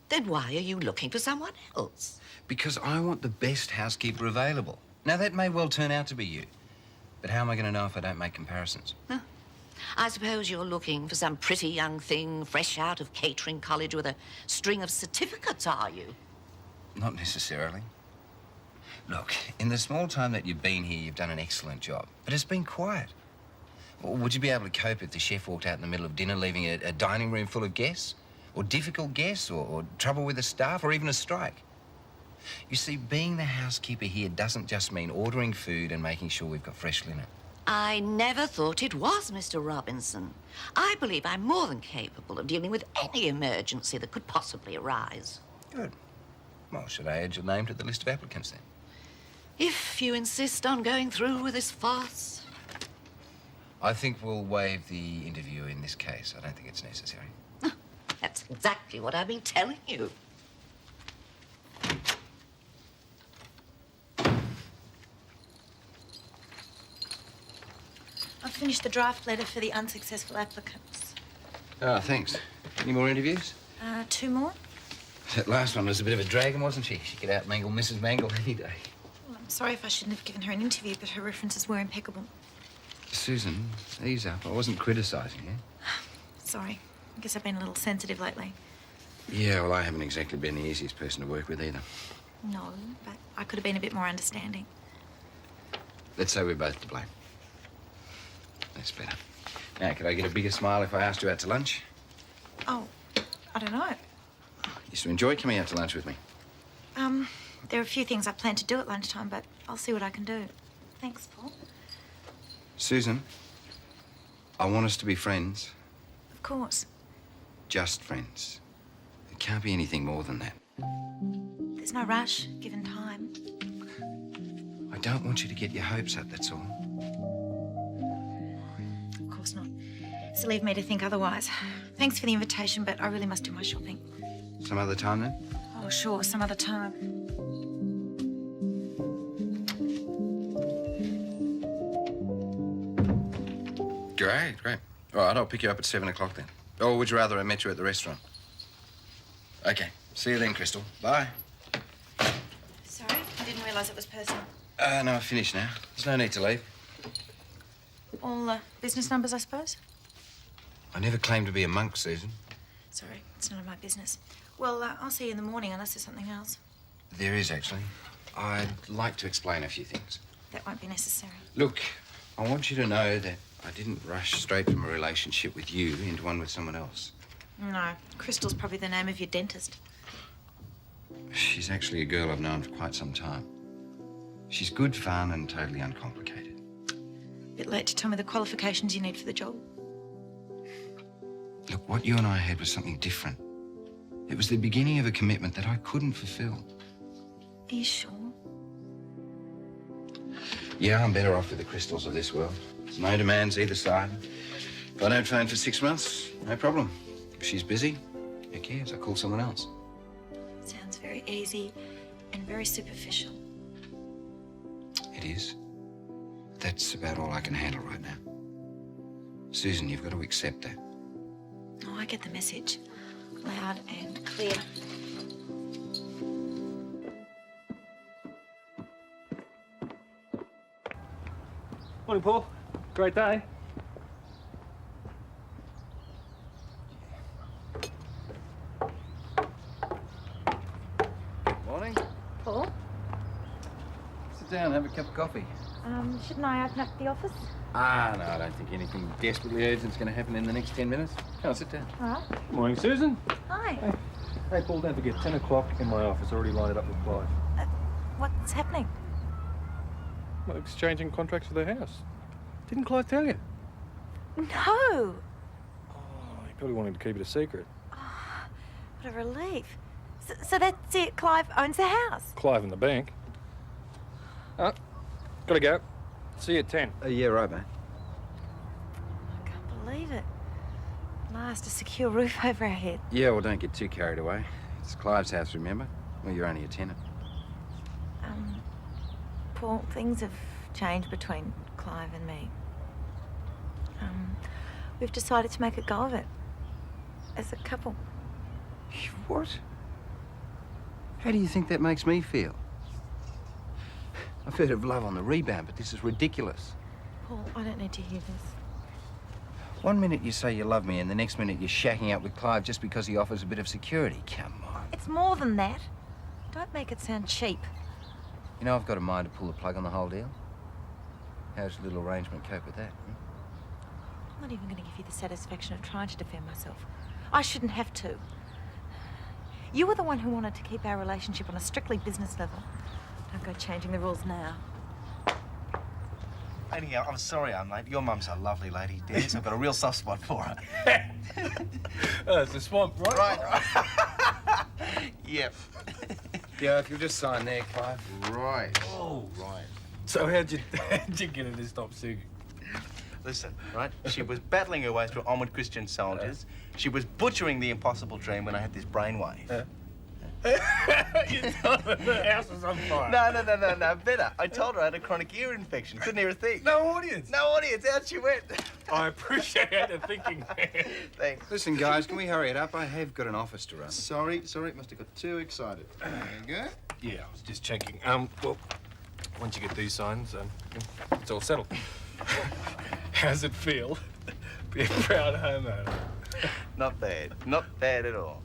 Then why are you looking for someone else? Because I want the best housekeeper available. Now, that may well turn out to be you. But how am I going to know if I don't make comparisons? Huh. I suppose you're looking for some pretty young thing fresh out of catering college with a string of certificates, are you? Not necessarily. Look, in the small time that you've been here, you've done an excellent job. But it's been quiet. Would you be able to cope if the chef walked out in the middle of dinner, leaving a dining room full of guests? Or difficult guests, or trouble with the staff, or even a strike? You see, being the housekeeper here doesn't just mean ordering food and making sure we've got fresh linen. I never thought it was, Mr. Robinson. I believe I'm more than capable of dealing with any emergency that could possibly arise. Good. Well, should I add your name to the list of applicants, then? If you insist on going through with this farce. I think we'll waive the interview in this case. I don't think it's necessary. That's exactly what I've been telling you. I've finished the draft letter for the unsuccessful applicants. Oh, thanks. Any more interviews? 2 more? That last one was a bit of a dragon, wasn't she? She could out-Mangel Mrs. Mangel any day. Well, I'm sorry if I shouldn't have given her an interview, but her references were impeccable. Susan, ease up. I wasn't criticising you. Sorry. I guess I've been a little sensitive lately. Yeah, well, I haven't exactly been the easiest person to work with either. No, but I could have been a bit more understanding. Let's say we're both to blame. That's better. Now, could I get a bigger smile if I asked you out to lunch? Oh, I don't know. Used to enjoy coming out to lunch with me. There are a few things I plan to do at lunchtime, but I'll see what I can do. Thanks, Paul. Susan, I want us to be friends. Of course. Just friends. It can't be anything more than that. There's no rush, given time. I don't want you to get your hopes up, that's all. Of course not. Silly of me to think otherwise. Thanks for the invitation, but I really must do my shopping. Some other time, then? Oh, sure, some other time. Great. All right, I'll pick you up at 7 o'clock then. Or would you rather I met you at the restaurant? Okay. See you then, Crystal. Bye. Sorry, I didn't realise it was personal. No, I've finished now. There's no need to leave. All business numbers, I suppose? I never claimed to be a monk, Susan. Sorry, it's none of my business. Well, I'll see you in the morning unless there's something else. There is, actually. I'd like to explain a few things. That won't be necessary. Look, I want you to know that I didn't rush straight from a relationship with you into one with someone else. No, Crystal's probably the name of your dentist. She's actually a girl I've known for quite some time. She's good fun and totally uncomplicated. Bit late to tell me the qualifications you need for the job. Look, what you and I had was something different. It was the beginning of a commitment that I couldn't fulfill. Are you sure? Yeah, I'm better off with the Crystals of this world. There's no demands either side. If I don't phone for 6 months, no problem. If she's busy, who cares? I call someone else. Sounds very easy and very superficial. It is. That's about all I can handle right now. Susan, you've got to accept that. Oh, I get the message. Loud and clear. Morning, Paul. Great day. Morning. Paul? Sit down, have a cup of coffee. Shouldn't I open up the office? No, I don't think anything desperately urgent's going to happen in the next 10 minutes. Come on, sit down. All right. Morning, Susan. Hi. Hey, Paul, don't forget, 10 o'clock in my office. Already lined it up with Clive. What's happening? Well, exchanging contracts for the house. Didn't Clive tell you? No. Oh, he probably wanted to keep it a secret. What a relief. So that's it. Clive owns the house. Clive in the bank. Gotta go. See you at 10. Yeah, right, mate. I can't believe it. At last, a secure roof over our head. Yeah, well, don't get too carried away. It's Clive's house, remember? Well, you're only a tenant. Paul, things have changed between Clive and me. We've decided to make a go of it. As a couple. What? How do you think that makes me feel? I've heard of love on the rebound, but this is ridiculous. Paul, I don't need to hear this. One minute you say you love me, and the next minute you're shacking up with Clive just because he offers a bit of security. Come on. It's more than that. Don't make it sound cheap. You know, I've got a mind to pull the plug on the whole deal. How's your little arrangement cope with that? I'm not even going to give you the satisfaction of trying to defend myself. I shouldn't have to. You were the one who wanted to keep our relationship on a strictly business level. Don't go changing the rules now. Anyhow, I'm sorry I'm late. Your mum's a lovely lady, Des. I've got a real soft spot for her. It's the swamp, right? Right. Yep. Yeah, if you'll just sign there, Clive. Right. Oh, right. So how'd you get her to stop singing? Listen, right? She was battling her way through onward Christian soldiers. She was butchering the impossible dream when I had this brainwave. You told her the house was on fire. No, better. I told her I had a chronic ear infection. Couldn't hear a thing. No audience. No audience. Out she went. I appreciate the thinking. Thanks. Listen, guys, can we hurry it up? I have got an office to run. Sorry, must have got too excited. There you go. Yeah, I was just checking. Well, once you get these signs, it's all settled. How's it feel? Be a proud homeowner. Not bad. Not bad at all.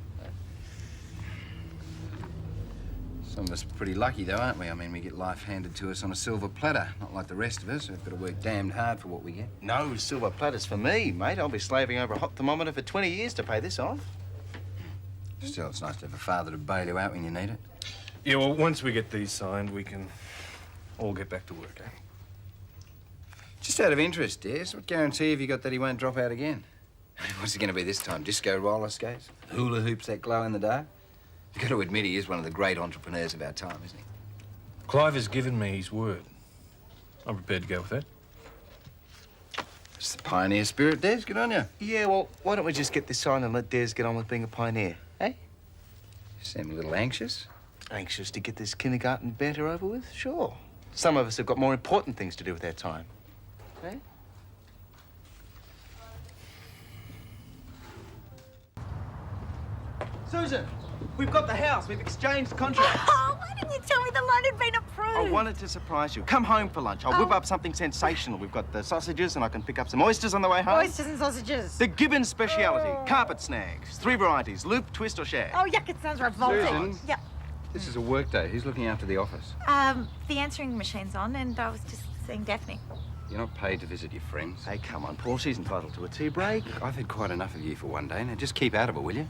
Some of us are pretty lucky, though, aren't we? I mean, we get life handed to us on a silver platter, not like the rest of us who've got to work damned hard for what we get. No silver platters for me, mate. I'll be slaving over a hot thermometer for 20 years to pay this off. Still, it's nice to have a father to bail you out when you need it. Yeah, well, once we get these signed, we can all get back to work, eh? Just out of interest, Des, what guarantee have you got that he won't drop out again? What's it going to be this time? Disco roller skates? Hula hoops that glow in the dark? You've got to admit he is one of the great entrepreneurs of our time, isn't he? Clive has given me his word. I'm prepared to go with that. It's the pioneer spirit, Des. Good on you. Yeah, well, why don't we just get this signed and let Des get on with being a pioneer, eh? You seem a little anxious. Anxious to get this kindergarten banter over with? Sure. Some of us have got more important things to do with our time. Eh? Susan, we've got the house. We've exchanged contracts. Oh, why didn't you tell me the loan had been approved? I wanted to surprise you. Come home for lunch. I'll whip up something sensational. We've got the sausages and I can pick up some oysters on the way home. Oysters and sausages. The Gibbons speciality. Carpet snags. 3 varieties. Loop, twist or shag. Oh, yuck, it sounds revolting. Susan. Yeah. This is a work day. Who's looking after the office? The answering machine's on, and I was just seeing Daphne. You're not paid to visit your friends. Hey, come on, Paul. She's entitled to a tea break. Look, I've had quite enough of you for one day. Now, just keep out of it, will you?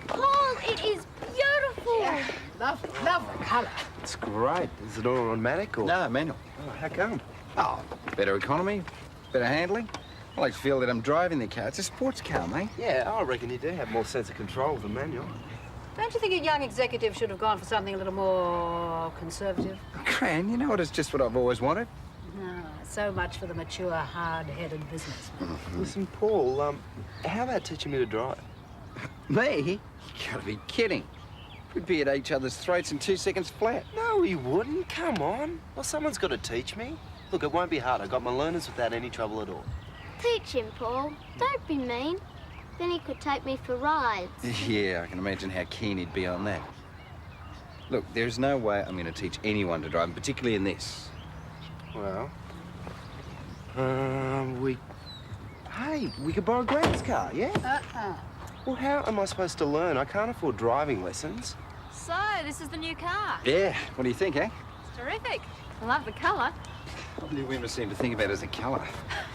Paul, it is beautiful. Yeah, lovely colour. It's great. Is it automatic or? No, manual. Oh, how come? Oh, better economy, better handling. I like to feel that I'm driving the car. It's a sports car, mate. Yeah, I reckon you do have more sense of control than manual. Don't you think a young executive should have gone for something a little more conservative? Gran, you know what? It's just what I've always wanted. No, so much for the mature, hard-headed businessman. Listen, Paul, how about teaching me to drive? Me? You gotta be kidding. We'd be at each other's throats in 2 seconds flat. No, he wouldn't. Come on. Well, someone's got to teach me. Look, it won't be hard. I got my learners without any trouble at all. Teach him, Paul. Don't be mean. Then he could take me for rides. Yeah, I can imagine how keen he'd be on that. Look, there's no way I'm going to teach anyone to drive, and particularly in this. Well, Hey, we could borrow Greg's car, yeah? Well, how am I supposed to learn? I can't afford driving lessons. So, this is the new car. Yeah, what do you think, eh? It's terrific. I love the colour. You women seem to think about it as a colour.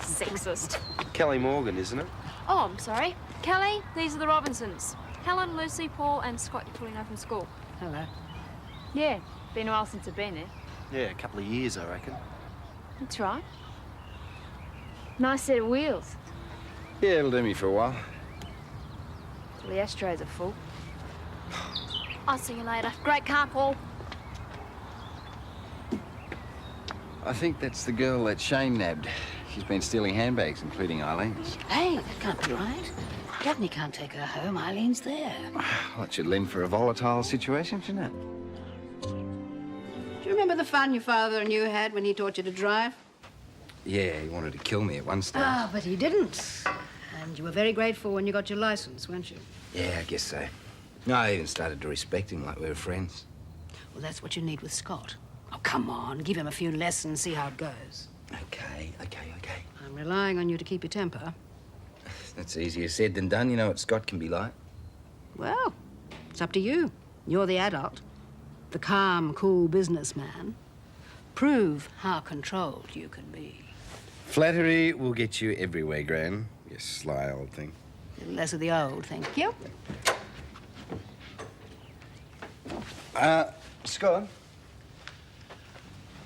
Sexist. Kelly Morgan, isn't it? Oh, I'm sorry. Kelly, these are the Robinsons. Helen, Lucy, Paul, and Scott pulling up from school. Hello. Yeah, been a while since I've been there. Yeah, a couple of years, I reckon. That's right. Nice set of wheels. Yeah, it'll do me for a while. Till the ashtrays are full. I'll see you later. Great car, Paul. I think that's the girl that Shane nabbed. She's been stealing handbags, including Eileen's. Hey, that can't be right. Gagne can't take her home. Eileen's there. Well, it should lend for a volatile situation, shouldn't it? Do you remember the fun your father and you had when he taught you to drive? Yeah, he wanted to kill me at one stage. Ah, but he didn't. And you were very grateful when you got your license, weren't you? Yeah, I guess so. No, I even started to respect him like we were friends. Well, that's what you need with Scott. Oh, come on. Give him a few lessons, see how it goes. Okay. I'm relying on you to keep your temper. That's easier said than done. You know what Scott can be like. Well, it's up to you. You're the adult. The calm, cool businessman. Prove how controlled you can be. Flattery will get you everywhere, Gran. You sly old thing. A little less of the old, thank you. Scott?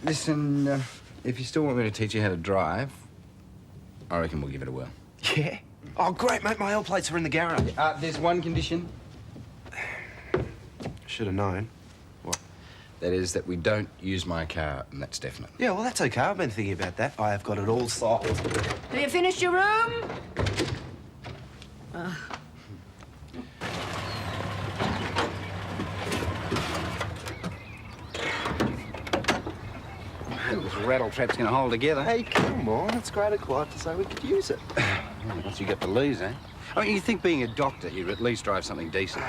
Listen, if you still want me to teach you how to drive, I reckon we'll give it a whirl. Yeah? Oh, great, mate. My old plates are in the garage. There's one condition. Should have known. What? That is that we don't use my car, and that's definite. Yeah, well, that's okay. I've been thinking about that. I have got it all solved. Have you finished your room? This rattletrap's gonna hold together. Hey, come on. It's great of Clive to say we could use it. What's you got to lose, eh? I mean, you think being a doctor, you'd at least drive something decent.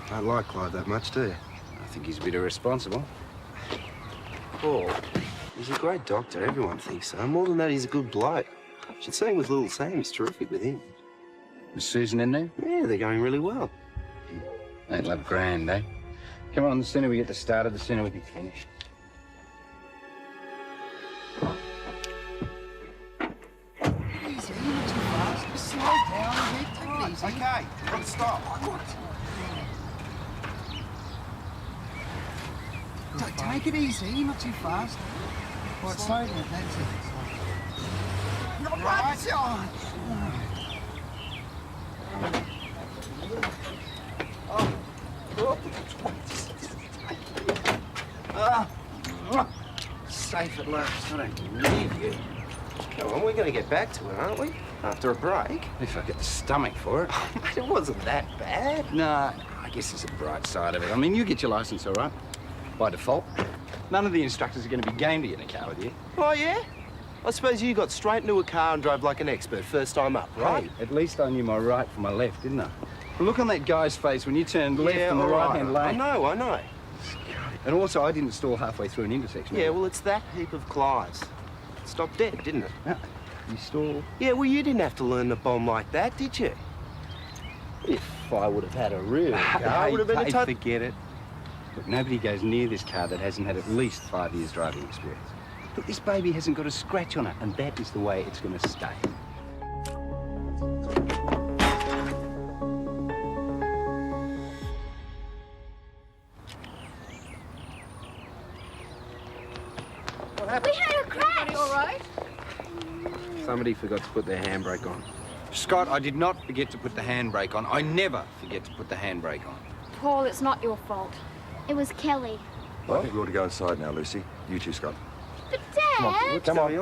I don't like Clive that much, do you? I think he's a bit irresponsible. Paul, he's a great doctor. Everyone thinks so. More than that, he's a good bloke. You should see him with little Sam. He's terrific with him. Is Susan in there? Yeah, they're going really well. Ain't love grand, eh? Come on, the sooner we get this started, the sooner we can finish. Easy, not too fast. Just slow down a bit. Take it easy. Okay, got to stop. Take it easy, not too fast. Right, slow down, that's it. You're right. Safe at last. I don't believe you. Come on, we're going to get back to it, aren't we? After a break. If I get the stomach for it. Mate, it wasn't that bad. Nah, I guess there's a bright side of it. I mean, you get your license, all right? By default. None of the instructors are going to be game to get in a car with you. Oh, yeah? I suppose you got straight into a car and drove like an expert first time up, right? Hey, at least I knew my right from my left, didn't I? The look on that guy's face when you turned left in the right-hand lane. I know. And also, I didn't stall halfway through an intersection. Yeah, well, it's that heap of Clives. It stopped dead, didn't it? Yeah. You stall? Yeah, well, you didn't have to learn to bomb like that, did you? If I would have had a real car, I would have been a touch... Forget it. Look, nobody goes near this car that hasn't had at least 5 years driving experience. Look, this baby hasn't got a scratch on it, and that is the way it's going to stay. We had a crash! All right? Somebody forgot to put their handbrake on. Scott, I did not forget to put the handbrake on. I never forget to put the handbrake on. Paul, it's not your fault. It was Kelly. I think we ought to go inside now, Lucy. You two, Scott. But Dad! Come on.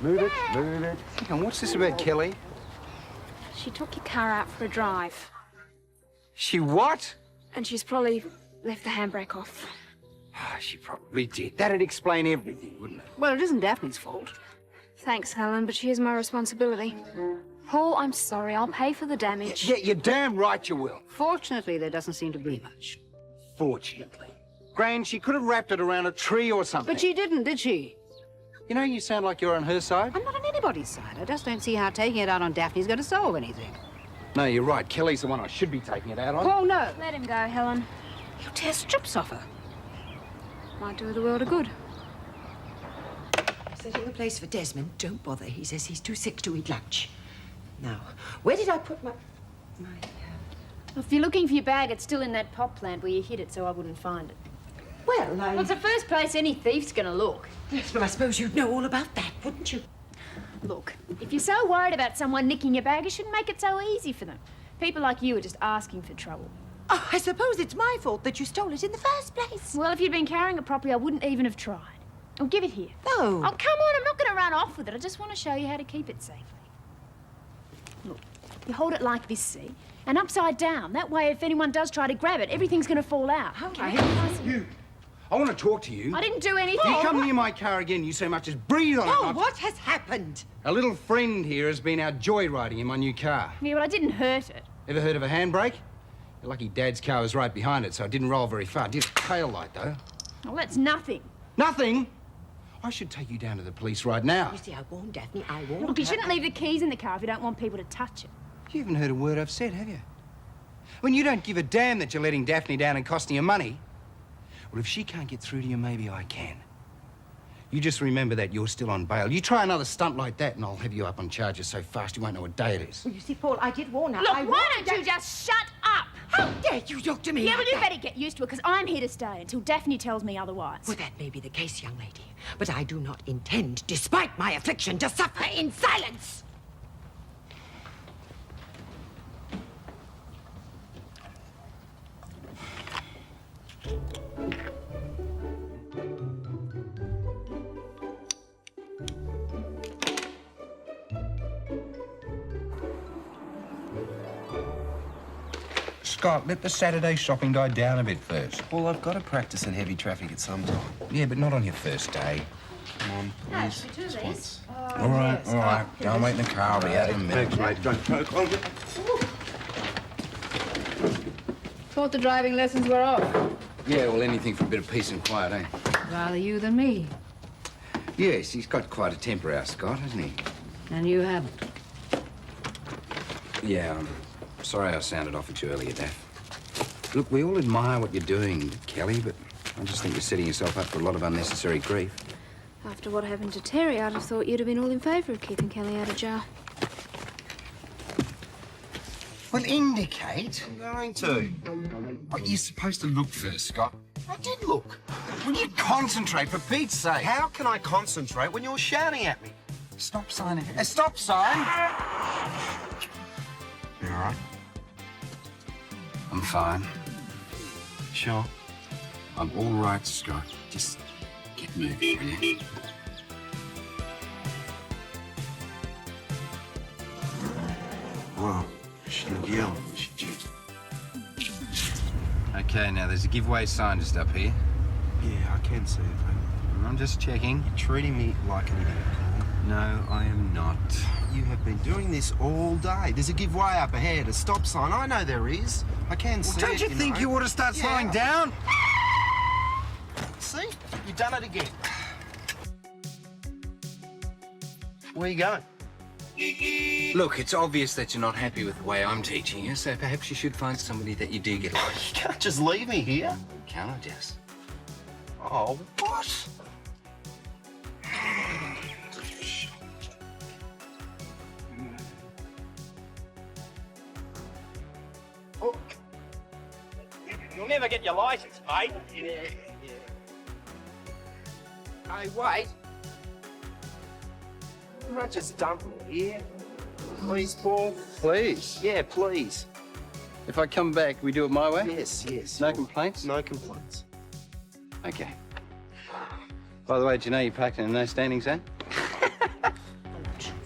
Move it, move it. Hang on, what's this about Kelly? She took your car out for a drive. She what? And she's probably left the handbrake off. She probably did. That'd explain everything, wouldn't it? Well, it isn't Daphne's fault. Thanks, Helen, but she is my responsibility. Paul, I'm sorry. I'll pay for the damage. Yeah, you're damn right you will. Fortunately, there doesn't seem to be much. Fortunately. Gran, she could have wrapped it around a tree or something. But she didn't, did she? You know, you sound like you're on her side. I'm not on anybody's side. I just don't see how taking it out on Daphne's going to solve anything. No, you're right. Kelly's the one I should be taking it out on. Paul, no. Let him go, Helen. He'll tear strips off her. Might do her the world of good. Setting a place for Desmond. Don't bother. He says he's too sick to eat lunch. Now, where did I put my... If you're looking for your bag, it's still in that pot plant where you hid it, so I wouldn't find it. Well, Well, it's the first place any thief's gonna look. Yes, well, I suppose you'd know all about that, wouldn't you? Look, if you're so worried about someone nicking your bag, you shouldn't make it so easy for them. People like you are just asking for trouble. Oh, I suppose it's my fault that you stole it in the first place. Well, if you'd been carrying it properly, I wouldn't even have tried. Oh, give it here. No. Oh, come on, I'm not gonna run off with it. I just want to show you how to keep it safely. Look, you hold it like this, see? And upside down. That way, if anyone does try to grab it, everything's gonna fall out. Okay. You. I want to talk to you. I didn't do anything. You come near my car again, you so much as breathe on it. Oh, what has happened? A little friend here has been out joyriding in my new car. Yeah, but I didn't hurt it. Ever heard of a handbrake? You're lucky Dad's car was right behind it, so it didn't roll very far. It did a tail light, though. Well, that's nothing. Nothing? I should take you down to the police right now. You see, I warned Daphne, I warned Look, you her. shouldn't leave the keys in the car if you don't want people to touch it. You haven't heard a word I've said, have you? When you don't give a damn that you're letting Daphne down and costing her money. Well, if she can't get through to you, maybe I can. You just remember that you're still on bail. You try another stunt like that and I'll have you up on charges so fast you won't know what day it is. Well, you see, Paul, I did warn her. Look, I why warned don't you just shut up? How dare you talk to me Yeah, like well, you that? better get used to it, because I'm here to stay until Daphne tells me otherwise. Well, that may be the case, young lady. But I do not intend, despite my affliction, to suffer in silence. Scott, let the Saturday shopping die down a bit first. Well, I've got to practice in heavy traffic at some time. Yeah, but not on your first day. Come on, please. Just once. All right, all right. Go and wait in the car. I'll be out in a minute. Thanks, mate. Don't poke. Oh, Thought the driving lessons were off. Yeah, well, anything for a bit of peace and quiet, eh? Rather you than me. Yes, he's got quite a temper, our Scott, hasn't he? And you haven't. Yeah, I'm sorry I sounded off at you earlier, Daff. Look, we all admire what you're doing, Kelly, but I just think you're setting yourself up for a lot of unnecessary grief. After what happened to Terry, I'd have thought you'd have been all in favour of keeping Kelly out of jail. Well, indicate. I'm going to. What, you're supposed to look first, Scott. I did look. Will you concentrate, for Pete's sake? How can I concentrate when you're shouting at me? Stop sign. A stop sign? You all right? I'm fine. Sure. I'm all right, Scott. Just get moving, will you? Wow. Gillian. Okay, now there's a giveaway sign just up here. Yeah, I can see it, mate. I'm just checking. You're treating me like an idiot, Paul. No, I am not. You have been doing this all day. There's a giveaway up ahead, a stop sign. I know there is. I can see Don't it, you think know. you ought to start slowing down? See? You've done it again. Where you going? Look, it's obvious that you're not happy with the way I'm teaching you, so perhaps you should find somebody that you do get along with. You can't just leave me here. Can I just? Oh, what? Oh. You'll never get your license, mate. Hey, wait. You might just dump me here. Please, Paul. Please. Yeah, please. If I come back, we do it my way? Yes, yes. No complaints? No complaints. Okay. By the way, do you know you're parked in a no standing zone?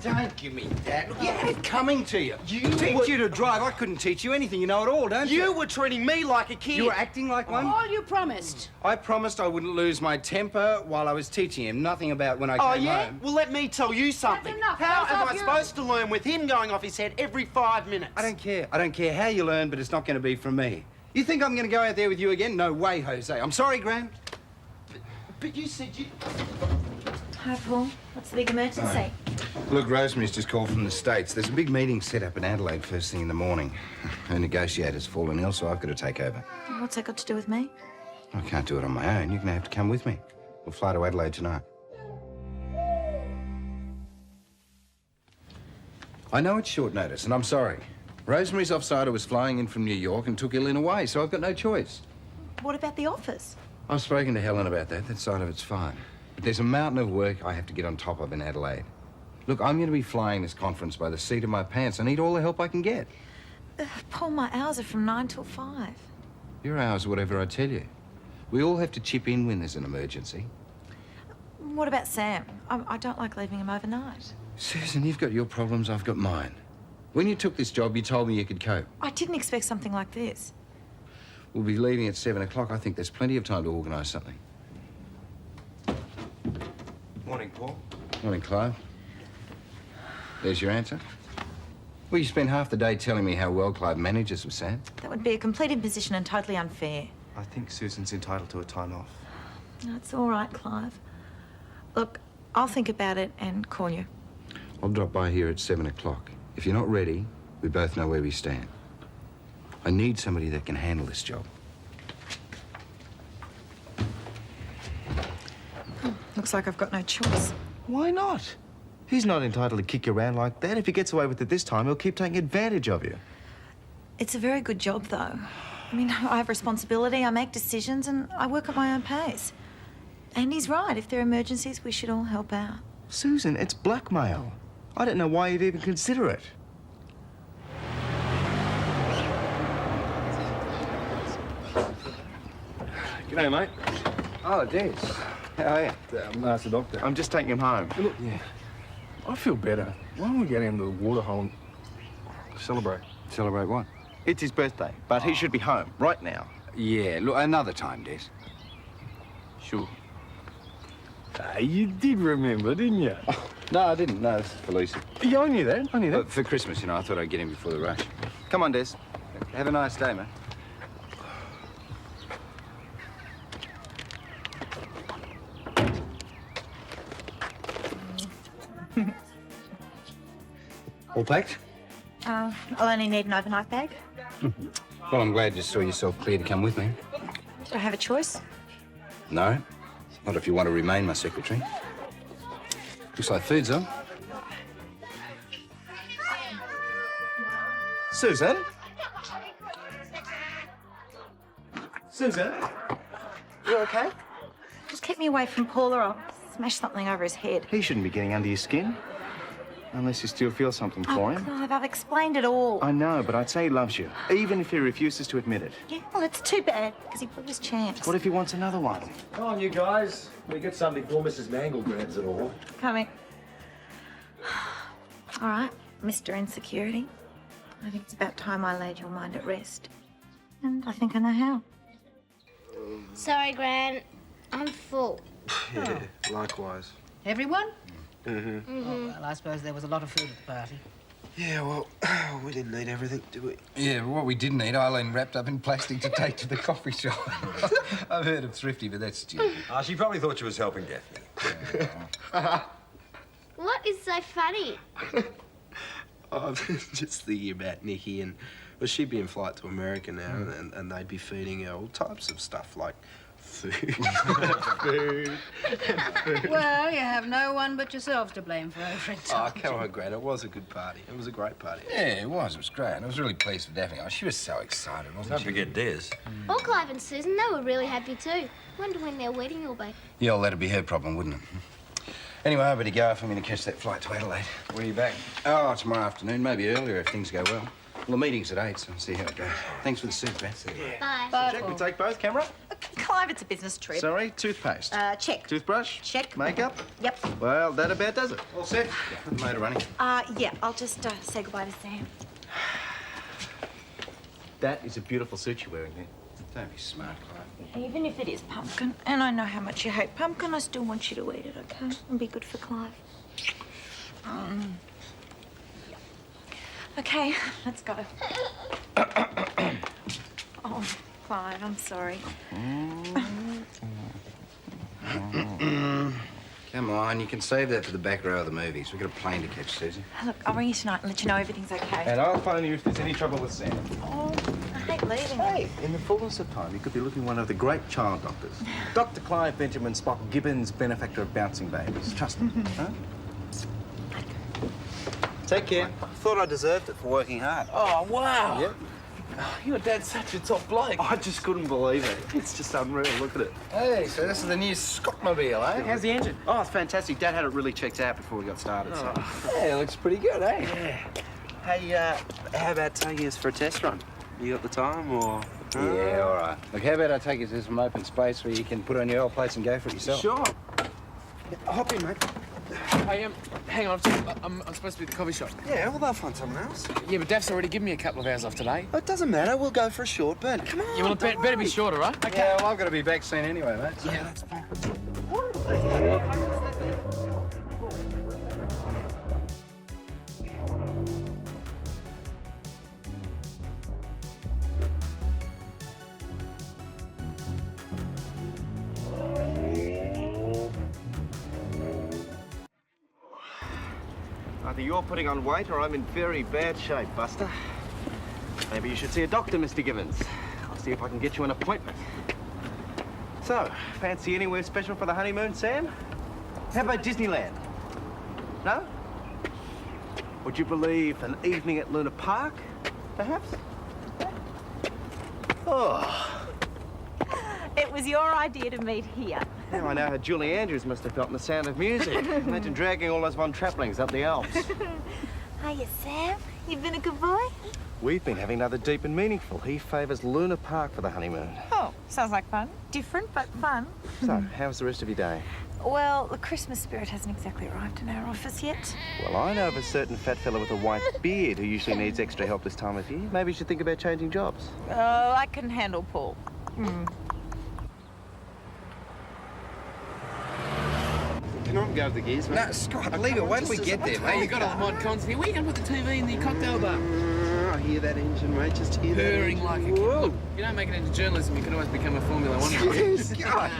Don't give me that. Look, you had it coming to you. Teach you to drive. I couldn't teach you anything. You know it all, don't you? You were treating me like a kid. You were acting like one? All you promised. I promised I wouldn't lose my temper while I was teaching him. Nothing about when I came home. Well, let me tell you something. enough. How Hands am off I you. supposed to learn with him going off his head every 5 minutes? I don't care. I don't care how you learn, but it's not going to be from me. You think I'm going to go out there with you again? No way, Jose. I'm sorry, Gran. But you said you... Hi, Paul. What's the big emergency? Look, Rosemary's just called from the States. There's a big meeting set up in Adelaide first thing in the morning. Her negotiator's fallen ill, so I've got to take over. What's that got to do with me? I can't do it on my own. You're going to have to come with me. We'll fly to Adelaide tonight. I know it's short notice, and I'm sorry. Rosemary's offsider was flying in from New York and took Gillian away, so I've got no choice. What about the office? I've spoken to Helen about that. That side of it's fine. But there's a mountain of work I have to get on top of in Adelaide. Look, I'm going to be flying this conference by the seat of my pants. I need all the help I can get. Paul, my hours are from 9 till 5. Your hours, whatever I tell you. We all have to chip in when there's an emergency. What about Sam? I don't like leaving him overnight. Susan, you've got your problems, I've got mine. When you took this job, you told me you could cope. I didn't expect something like this. We'll be leaving at 7 o'clock. I think there's plenty of time to organise something. Morning, Paul. Morning, Clive. There's your answer. Well, you spent half the day telling me how well Clive manages with Sam. That would be a complete imposition and totally unfair. I think Susan's entitled to a time off. That's all right, Clive. Look, I'll think about it and call you. I'll drop by here at 7 o'clock. If you're not ready, we both know where we stand. I need somebody that can handle this job. Looks like I've got no choice. Why not? He's not entitled to kick you around like that. If he gets away with it this time, he'll keep taking advantage of you. It's a very good job, though. I mean, I have responsibility, I make decisions, and I work at my own pace. And he's right. If there are emergencies, we should all help out. Susan, it's blackmail. I don't know why you'd even consider it. G'day, mate. Oh, Des. How are you? Ask the doctor. I'm just taking him home. Look, yeah. I feel better. Why don't we get him to the waterhole and celebrate? Celebrate what? It's his birthday, but he should be home right now. Yeah, look, another time, Des. Sure. You did remember, didn't you? No, I didn't. No, this is for Lucy. Yeah, I knew that. I knew that. For Christmas, you know, I thought I'd get him before the rush. Come on, Des. Have a nice day, man. All packed? I'll only need an overnight bag. Well, I'm glad you saw yourself clear to come with me. Do I have a choice? No, not if you want to remain my secretary. Looks like food's on. Susan? Susan? You okay? Just keep me away from Paul or I'll smash something over his head. He shouldn't be getting under your skin. Unless you still feel something for him. Clive, I've explained it all. I know, but I'd say he loves you, even if he refuses to admit it. Yeah, well, it's too bad, because he blew his chance. What if he wants another one? Come on, you guys. We get something before Mrs. Mangel grabs it all. Coming. All right, Mr. Insecurity. I think it's about time I laid your mind at rest. And I think I know how. Sorry, Gran. I'm full. Yeah, likewise. Everyone? Mm-hmm. Oh, well, I suppose there was a lot of food at the party. Yeah, well, we didn't need everything, did we? Yeah, what we didn't eat, Eileen wrapped up in plastic to take to the coffee shop. I've heard of Thrifty, but that's stupid. She probably thought she was helping Daphne. What is so funny? Oh, just thinking about Nikki, and well, she'd be in flight to America now, and they'd be feeding her all types of stuff like food. Food. Well, you have no one but yourself to blame for every time. Oh, come on, Gran. It was a good party. It was a great party. Yeah, it was. It was great. I was really pleased with Daphne. Oh, she was so excited, wasn't she? Don't forget Des. Well, Clive and Susan, they were really happy too. Wonder when their wedding will be. Yeah, well, that'd be her problem, wouldn't it? Anyway, I better go for me to catch that flight to Adelaide. When are you back? Oh, tomorrow afternoon, maybe earlier if things go well. Well, the meeting's at 8, so we'll see how it goes. Thanks for the soup, Beth. Bye. Check, we take both. Camera? Clive, it's a business trip. Sorry, toothpaste. Check. Toothbrush? Check. Makeup? Yep. Well, that about does it. All set? The motor running. Yeah, I'll just say goodbye to Sam. That is a beautiful suit you're wearing there. Don't be smart, Clive. Even if it is pumpkin, and I know how much you hate pumpkin, I still want you to eat it, okay? And be good for Clive. Okay, let's go. Oh, Clive, I'm sorry. Come on, you can save that for the back row of the movies. We've got a plane to catch, Susie. Look, I'll ring you tonight and let you know everything's okay. And I'll phone you if there's any trouble with Sam. Oh, I hate leaving. Hey, in the fullness of time, you could be looking one of the great child doctors. Dr. Clive Benjamin Spock Gibbons, benefactor of bouncing babies. Trust me, huh? Take care. I thought I deserved it for working hard. Oh, wow. Yep. Your dad's such a top bloke. I just couldn't believe it. It's just unreal. Look at it. Hey, so this is the new Scottmobile, eh? How's the engine? Oh, it's fantastic. Dad had it really checked out before we got started. So. Yeah, it looks pretty good, eh? Yeah. Hey, how about taking us for a test run? You got the time, or...? Yeah, all right. Look, how about I take you to some open space where you can put on your oil plates and go for it yourself? Sure. Yeah, hop in, mate. Hey, hang on. I'm supposed to be at the coffee shop. Yeah, well, they'll find someone else. Yeah, but Daph's already given me a couple of hours off today. Oh, it doesn't matter. We'll go for a short burn. Come on, Yeah, well, it better be shorter, right? Okay. Yeah, well, I've got to be back soon anyway, mate. Yeah, that's fine. Either you're putting on weight or I'm in very bad shape, Buster. Maybe you should see a doctor, Mr. Gibbons. I'll see if I can get you an appointment. So, fancy anywhere special for the honeymoon, Sam? How about Disneyland? No? Would you believe an evening at Luna Park, perhaps? Oh. It was your idea to meet here. Now I know how Julie Andrews must have felt in The Sound of Music. Imagine dragging all those Von Traplings up the Alps. Hiya, Sam. You've been a good boy? We've been having another deep and meaningful. He favours Luna Park for the honeymoon. Oh, sounds like fun. Different, but fun. So, how's the rest of your day? Well, the Christmas spirit hasn't exactly arrived in our office yet. Well, I know of a certain fat fella with a white beard who usually needs extra help this time of year. Maybe you should think about changing jobs. Oh, I can handle Paul. Can I go to the gears, mate? No, Scott, leave it. Wait till we get there, mate. You got all the mod cons here. Where are you going to put the TV in the cocktail bar? I hear that engine, mate. Just hear that Purring engine. like a kid. Look, you don't make it into journalism, you can always become a Formula One driver. Yes, God.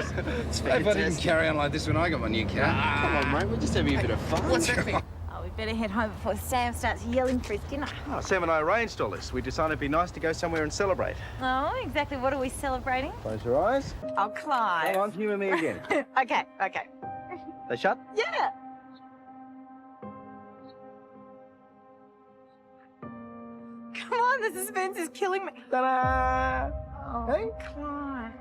If I didn't carry on like this when I got my new car. Come on, mate. We're just having a bit of fun. What's that thing? Oh, we better head home before Sam starts yelling for his dinner. Oh, Sam and I arranged all this. We decided it'd be nice to go somewhere and celebrate. Oh, exactly. What are we celebrating? Close your eyes. Oh, Clive. Hold on, you and me again. Okay. They shut? Yeah. Come on, the suspense is killing me. Ta-da! Oh, Hey? Clive.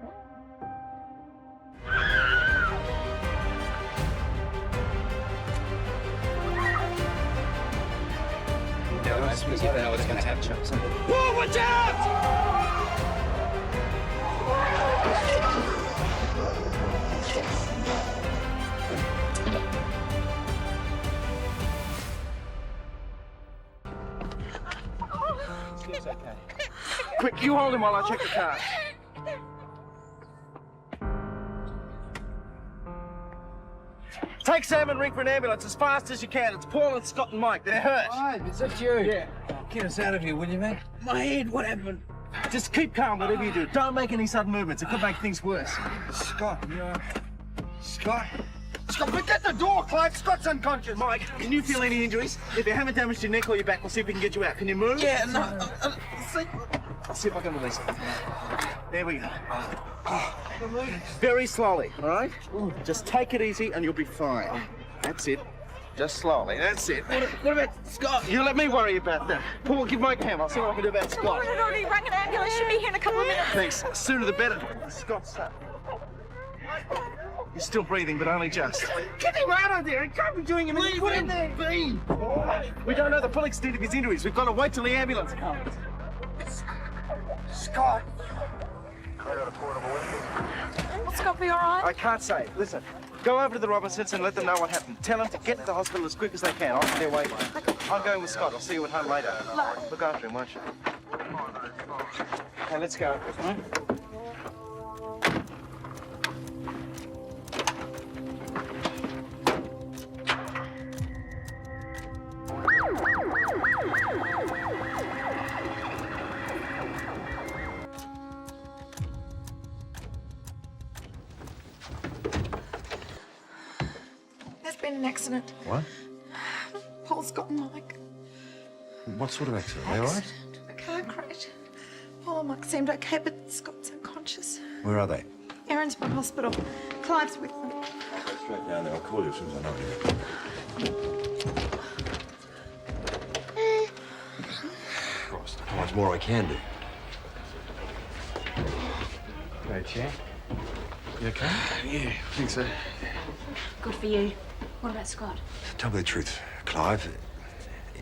Yeah, I suppose you know what's going to happen. Whoa, watch out! It's okay. Quick, you hold him while I check the car. Take Sam and ring for an ambulance as fast as you can. It's Paul and Scott and Mike. They're hurt. Clive, is that you? Yeah. Get us out of here, will you, mate? My head, what happened? Just keep calm, whatever you do. Don't make any sudden movements. It could make things worse. Scott, Scott, Scott, forget the door, Clive. Scott's unconscious. Mike, can you feel any injuries? If you haven't damaged your neck or your back, we'll see if we can get you out. Can you move? Yeah, no. Let's see if I can release it. There we go. Very slowly, all right? Just take it easy and you'll be fine. That's it. Just slowly. That's it. What about Scott? You let me worry about that. Paul, give Mike a hand. I'll see what I can do about Scott. Lauren had already rang an ambulance. Should be here in a couple of minutes. Thanks. Sooner the better. Scott's up. He's still breathing, but only just. Get him out of there. He can't be doing him. Leave him be. We don't know the full extent of his injuries. We've got to wait till the ambulance comes. Scott. Will Scott be all right? I can't say. Listen, go over to the Robinsons and let them know what happened. Tell them to get to the hospital as quick as they can. I'll be their way. I'm going with Scott. I'll see you at home later. Look after him, won't you? Okay, let's go. There's been an accident. What? Paul's gotten Mike. What sort of accident? Are they all right? A car crash. Paul and Mike seemed okay, but Scott's unconscious. Where are they? Erin's by hospital. Clive's with them. I'll go straight down there. I'll call you as soon as I know anything. Christ, how much more I can do? Hey, Chair. You okay? Yeah, I think so. Good for you. What about Scott? Tell me the truth, Clive.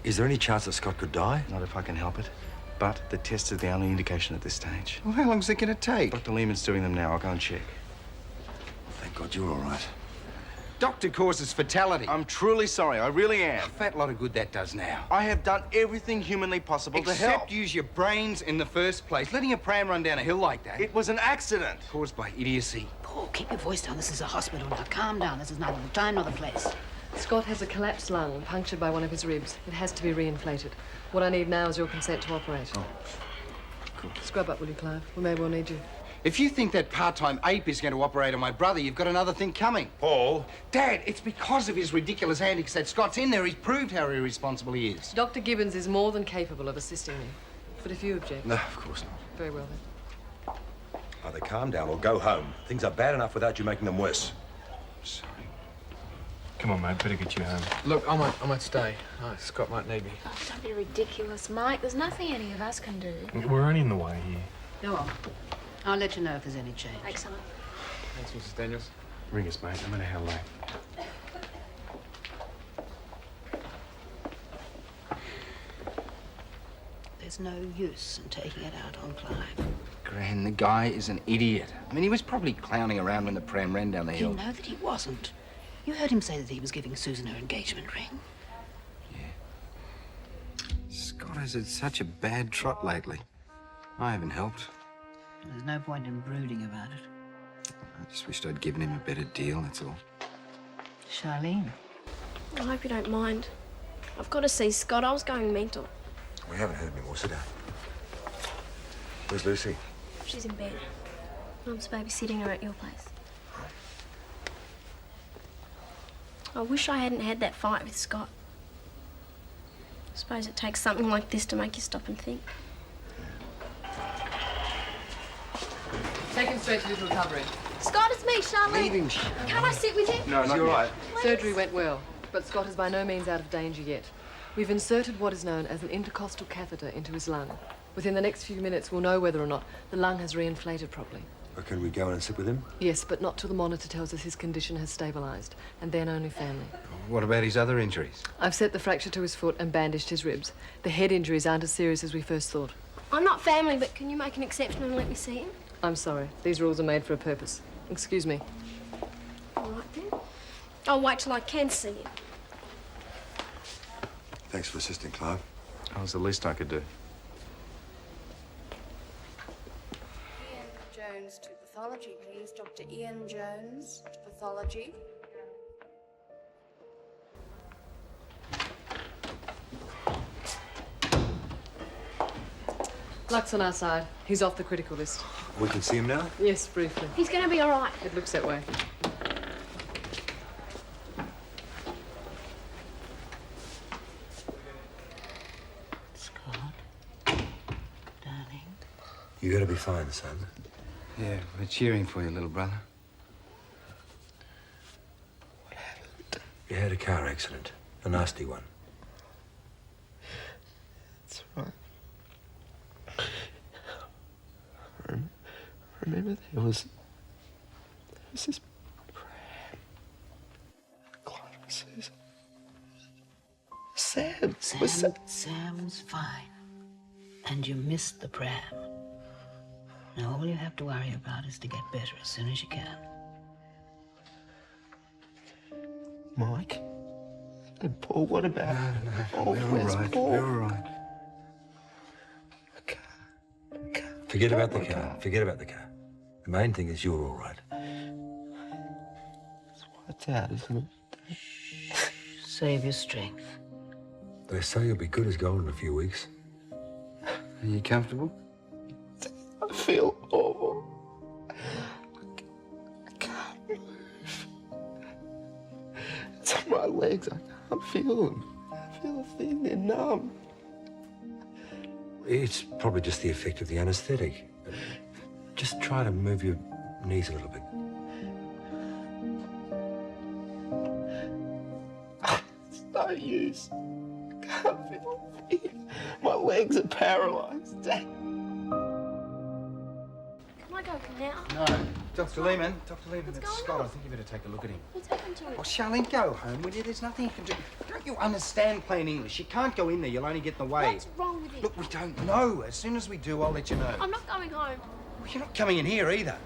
Is there any chance that Scott could die? Not if I can help it. But the test is the only indication at this stage. Well, how long's it going to take? Dr. Lehman's doing them now. I'll go and check. Thank God you're all right. Doctor causes fatality. I'm truly sorry. I really am. Fat lot of good that does now. I have done everything humanly possible to help. Except use your brains in the first place. Letting a pram run down a hill like that. It was an accident. Caused by idiocy. Paul, keep your voice down. This is a hospital now. Calm down. This is neither the time nor the place. Scott has a collapsed lung, punctured by one of his ribs. It has to be reinflated. What I need now is your consent to operate. Oh, cool. Scrub up, will you, Clive? We may well need you. If you think that part-time ape is going to operate on my brother, you've got another thing coming. Paul? Dad, it's because of his ridiculous antics that Scott's in there. He's proved how irresponsible he is. Dr. Gibbons is more than capable of assisting me. But if you object... No, of course not. Very well, then. Either calm down or go home. Things are bad enough without you making them worse. Sorry. Come on, mate. Better get you home. Look, I might stay. Oh, Scott might need me. Oh, don't be ridiculous, Mike. There's nothing any of us can do. We're only in the way here. Go on. I'll let you know if there's any change. Thanks, Mike. Thanks, Mrs. Daniels. Ring us, mate, no matter how late. There's no use in taking it out on Clive. Gran, the guy is an idiot. I mean, he was probably clowning around when the pram ran down the hill. You know that he wasn't. You heard him say that he was giving Susan her engagement ring. Scott has had such a bad trot lately. I haven't helped. There's no point in brooding about it. I just wished I'd given him a better deal, that's all. Charlene. I hope you don't mind. I've got to see Scott. I was going mental. We haven't heard anymore. Sit down. Where's Lucy? She's in bed. Mum's babysitting her at your place. I wish I hadn't had that fight with Scott. I suppose it takes something like this to make you stop and think. Take him straight to his recovery. Scott, it's me, Charlotte. Leave him. Can't I sit with him? No, not yet. Surgery went well, but Scott is by no means out of danger yet. We've inserted what is known as an intercostal catheter into his lung. Within the next few minutes, we'll know whether or not the lung has reinflated properly. Or can we go in and sit with him? Yes, but not till the monitor tells us his condition has stabilised, and then only family. What about his other injuries? I've set the fracture to his foot and bandaged his ribs. The head injuries aren't as serious as we first thought. I'm not family, but can you make an exception and let me see him? I'm sorry. These rules are made for a purpose. Excuse me. All right, then. I'll wait till I can see him. Thanks for assisting, Clive. That was the least I could do. Ian Jones to pathology, please. Dr. Ian Jones to pathology. Luck's on our side. He's off the critical list. We can see him now? Yes, briefly. He's going to be all right. It looks that way. You're going to be fine, son. Yeah, we're cheering for you, little brother. You had a car accident. A nasty one. That's right. I remember there was this pram. Clive and Susan. Sam's fine. And you missed the pram. Now all you have to worry about is to get better as soon as you can. Mike? And Paul, what about... No, we're all right. Paul? We're all right. Forget about the car. Forget about the car. The main thing is you're all right. It's wiped out, isn't it? Save your strength. They say you'll be good as gold in a few weeks. Are you comfortable? I feel awful. I can't move. It's on my legs. I can't feel them. I feel a thing. They're numb. It's probably just the effect of the anaesthetic. Just try to move your knees a little bit. It's no use. I can't feel a thing. My legs are paralysed. Can I go now? No. Dr. Lehman, What's it's going Scott. on? I think you better take a look at him. What's happened to him? Oh, Charlene, go home, will you? There's nothing you can do. Don't you understand plain English? You can't go in there. You'll only get in the way. What's wrong with him? Look, we don't know. As soon as we do, I'll let you know. I'm not going home. Well, you're not coming in here either.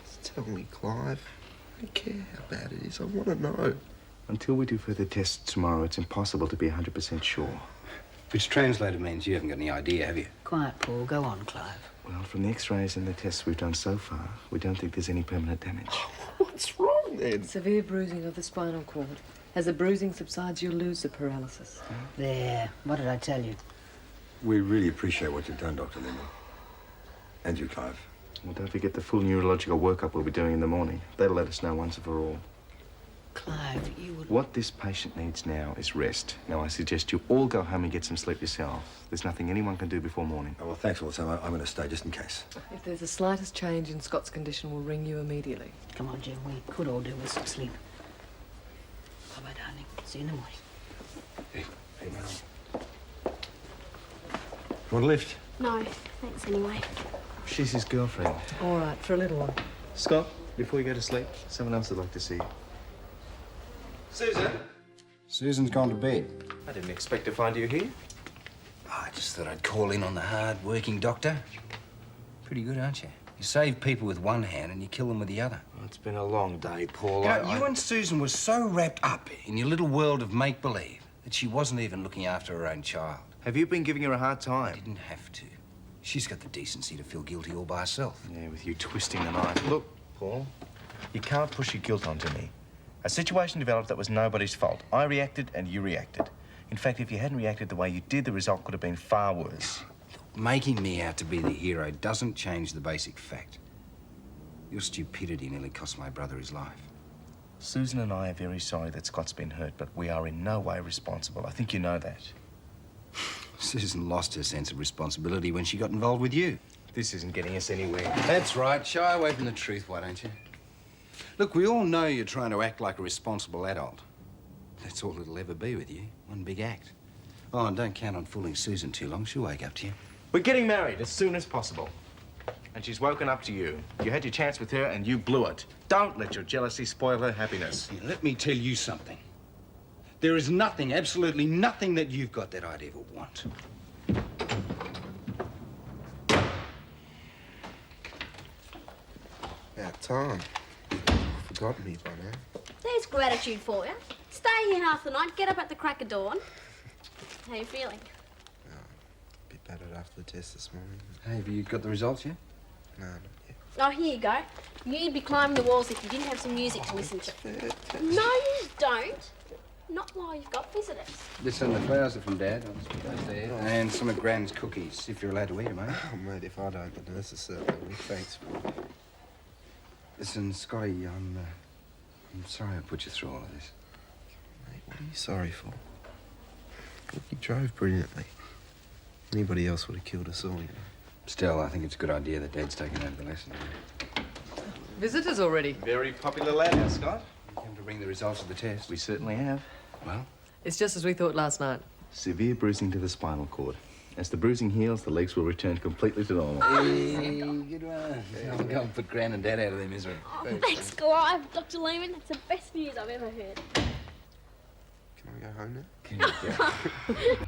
Just tell me, Clive. I don't care how bad it is. I want to know. Until we do further tests tomorrow, it's impossible to be 100% sure. Which translated means you haven't got any idea, have you? Quiet, Paul. Go on, Clive. Well, from the x-rays and the tests we've done so far, we don't think there's any permanent damage. What's wrong then? Severe bruising of the spinal cord. As the bruising subsides, you'll lose the paralysis. There. What did I tell you? We really appreciate what you've done, Dr. Lehman. And you, Clive. Well, don't forget the full neurological workup we'll be doing in the morning. That'll let us know once and for all. Clive, you would... What this patient needs now is rest. Now, I suggest you all go home and get some sleep yourself. There's nothing anyone can do before morning. Oh, well, thanks all the time. I'm going to stay just in case. If there's the slightest change in Scott's condition, we'll ring you immediately. Come on, Jim. We could all do with some sleep. Bye-bye, darling. See you in the morning. Hey, Melanie. Want a lift? No, thanks anyway. She's his girlfriend. All right, for a little while. Scott, before you go to sleep, someone else would like to see you. Susan? Susan's gone to bed. I didn't expect to find you here. I just thought I'd call in on the hard-working doctor. Pretty good, aren't you? You save people with one hand and you kill them with the other. Well, it's been a long day, Paul. You know, you and Susan were so wrapped up in your little world of make-believe that she wasn't even looking after her own child. Have you been giving her a hard time? I didn't have to. She's got the decency to feel guilty all by herself. Yeah, with you twisting the knife. Look, Paul, you can't push your guilt onto me. A situation developed that was nobody's fault. I reacted and you reacted. In fact, if you hadn't reacted the way you did, the result could have been far worse. Making me out to be the hero doesn't change the basic fact. Your stupidity nearly cost my brother his life. Susan and I are very sorry that Scott's been hurt, but we are in no way responsible. I think you know that. Susan lost her sense of responsibility when she got involved with you. This isn't getting us anywhere. That's right. Shy away from the truth, why don't you? Look, we all know you're trying to act like a responsible adult. That's all it'll ever be with you. One big act. Oh, and don't count on fooling Susan too long. She'll wake up to you. We're getting married as soon as possible. And she's woken up to you. You had your chance with her and you blew it. Don't let your jealousy spoil her happiness. Now, let me tell you something. There is nothing, absolutely nothing that you've got that I'd ever want. About time. Forgot me by now. There's gratitude for you. Stay here half the night, get up at the crack of dawn. How you feeling? A bit battered after the test this morning. Hey, have you got the results yet? No, not yet. Oh, here you go. You'd be climbing the walls if you didn't have some music to listen to. No, you don't. Not while you've got visitors. Listen, the flowers are from Dad. I'll just put those there. And some of Gran's cookies, if you're allowed to eat them, eh? Oh, mate, if I don't, the nurses certainly will. Thanks. Listen, Scotty, I'm sorry I put you through all of this. Mate, what are you sorry for? He drove brilliantly. Anybody else would have killed us all, you know. Still, I think it's a good idea that Dad's taken over the lesson. Visitors already. Very popular lad, our Scott. We came to bring the results of the test. We certainly have. Well? It's just as we thought last night. Severe bruising to the spinal cord. As the bruising heals, the legs will return completely to normal. Hey, good one. I'll go and put Gran and Dad out of their misery. Oh, thanks, Clive. Dr. Lehman, that's the best news I've ever heard. Can I go home now? Can you go?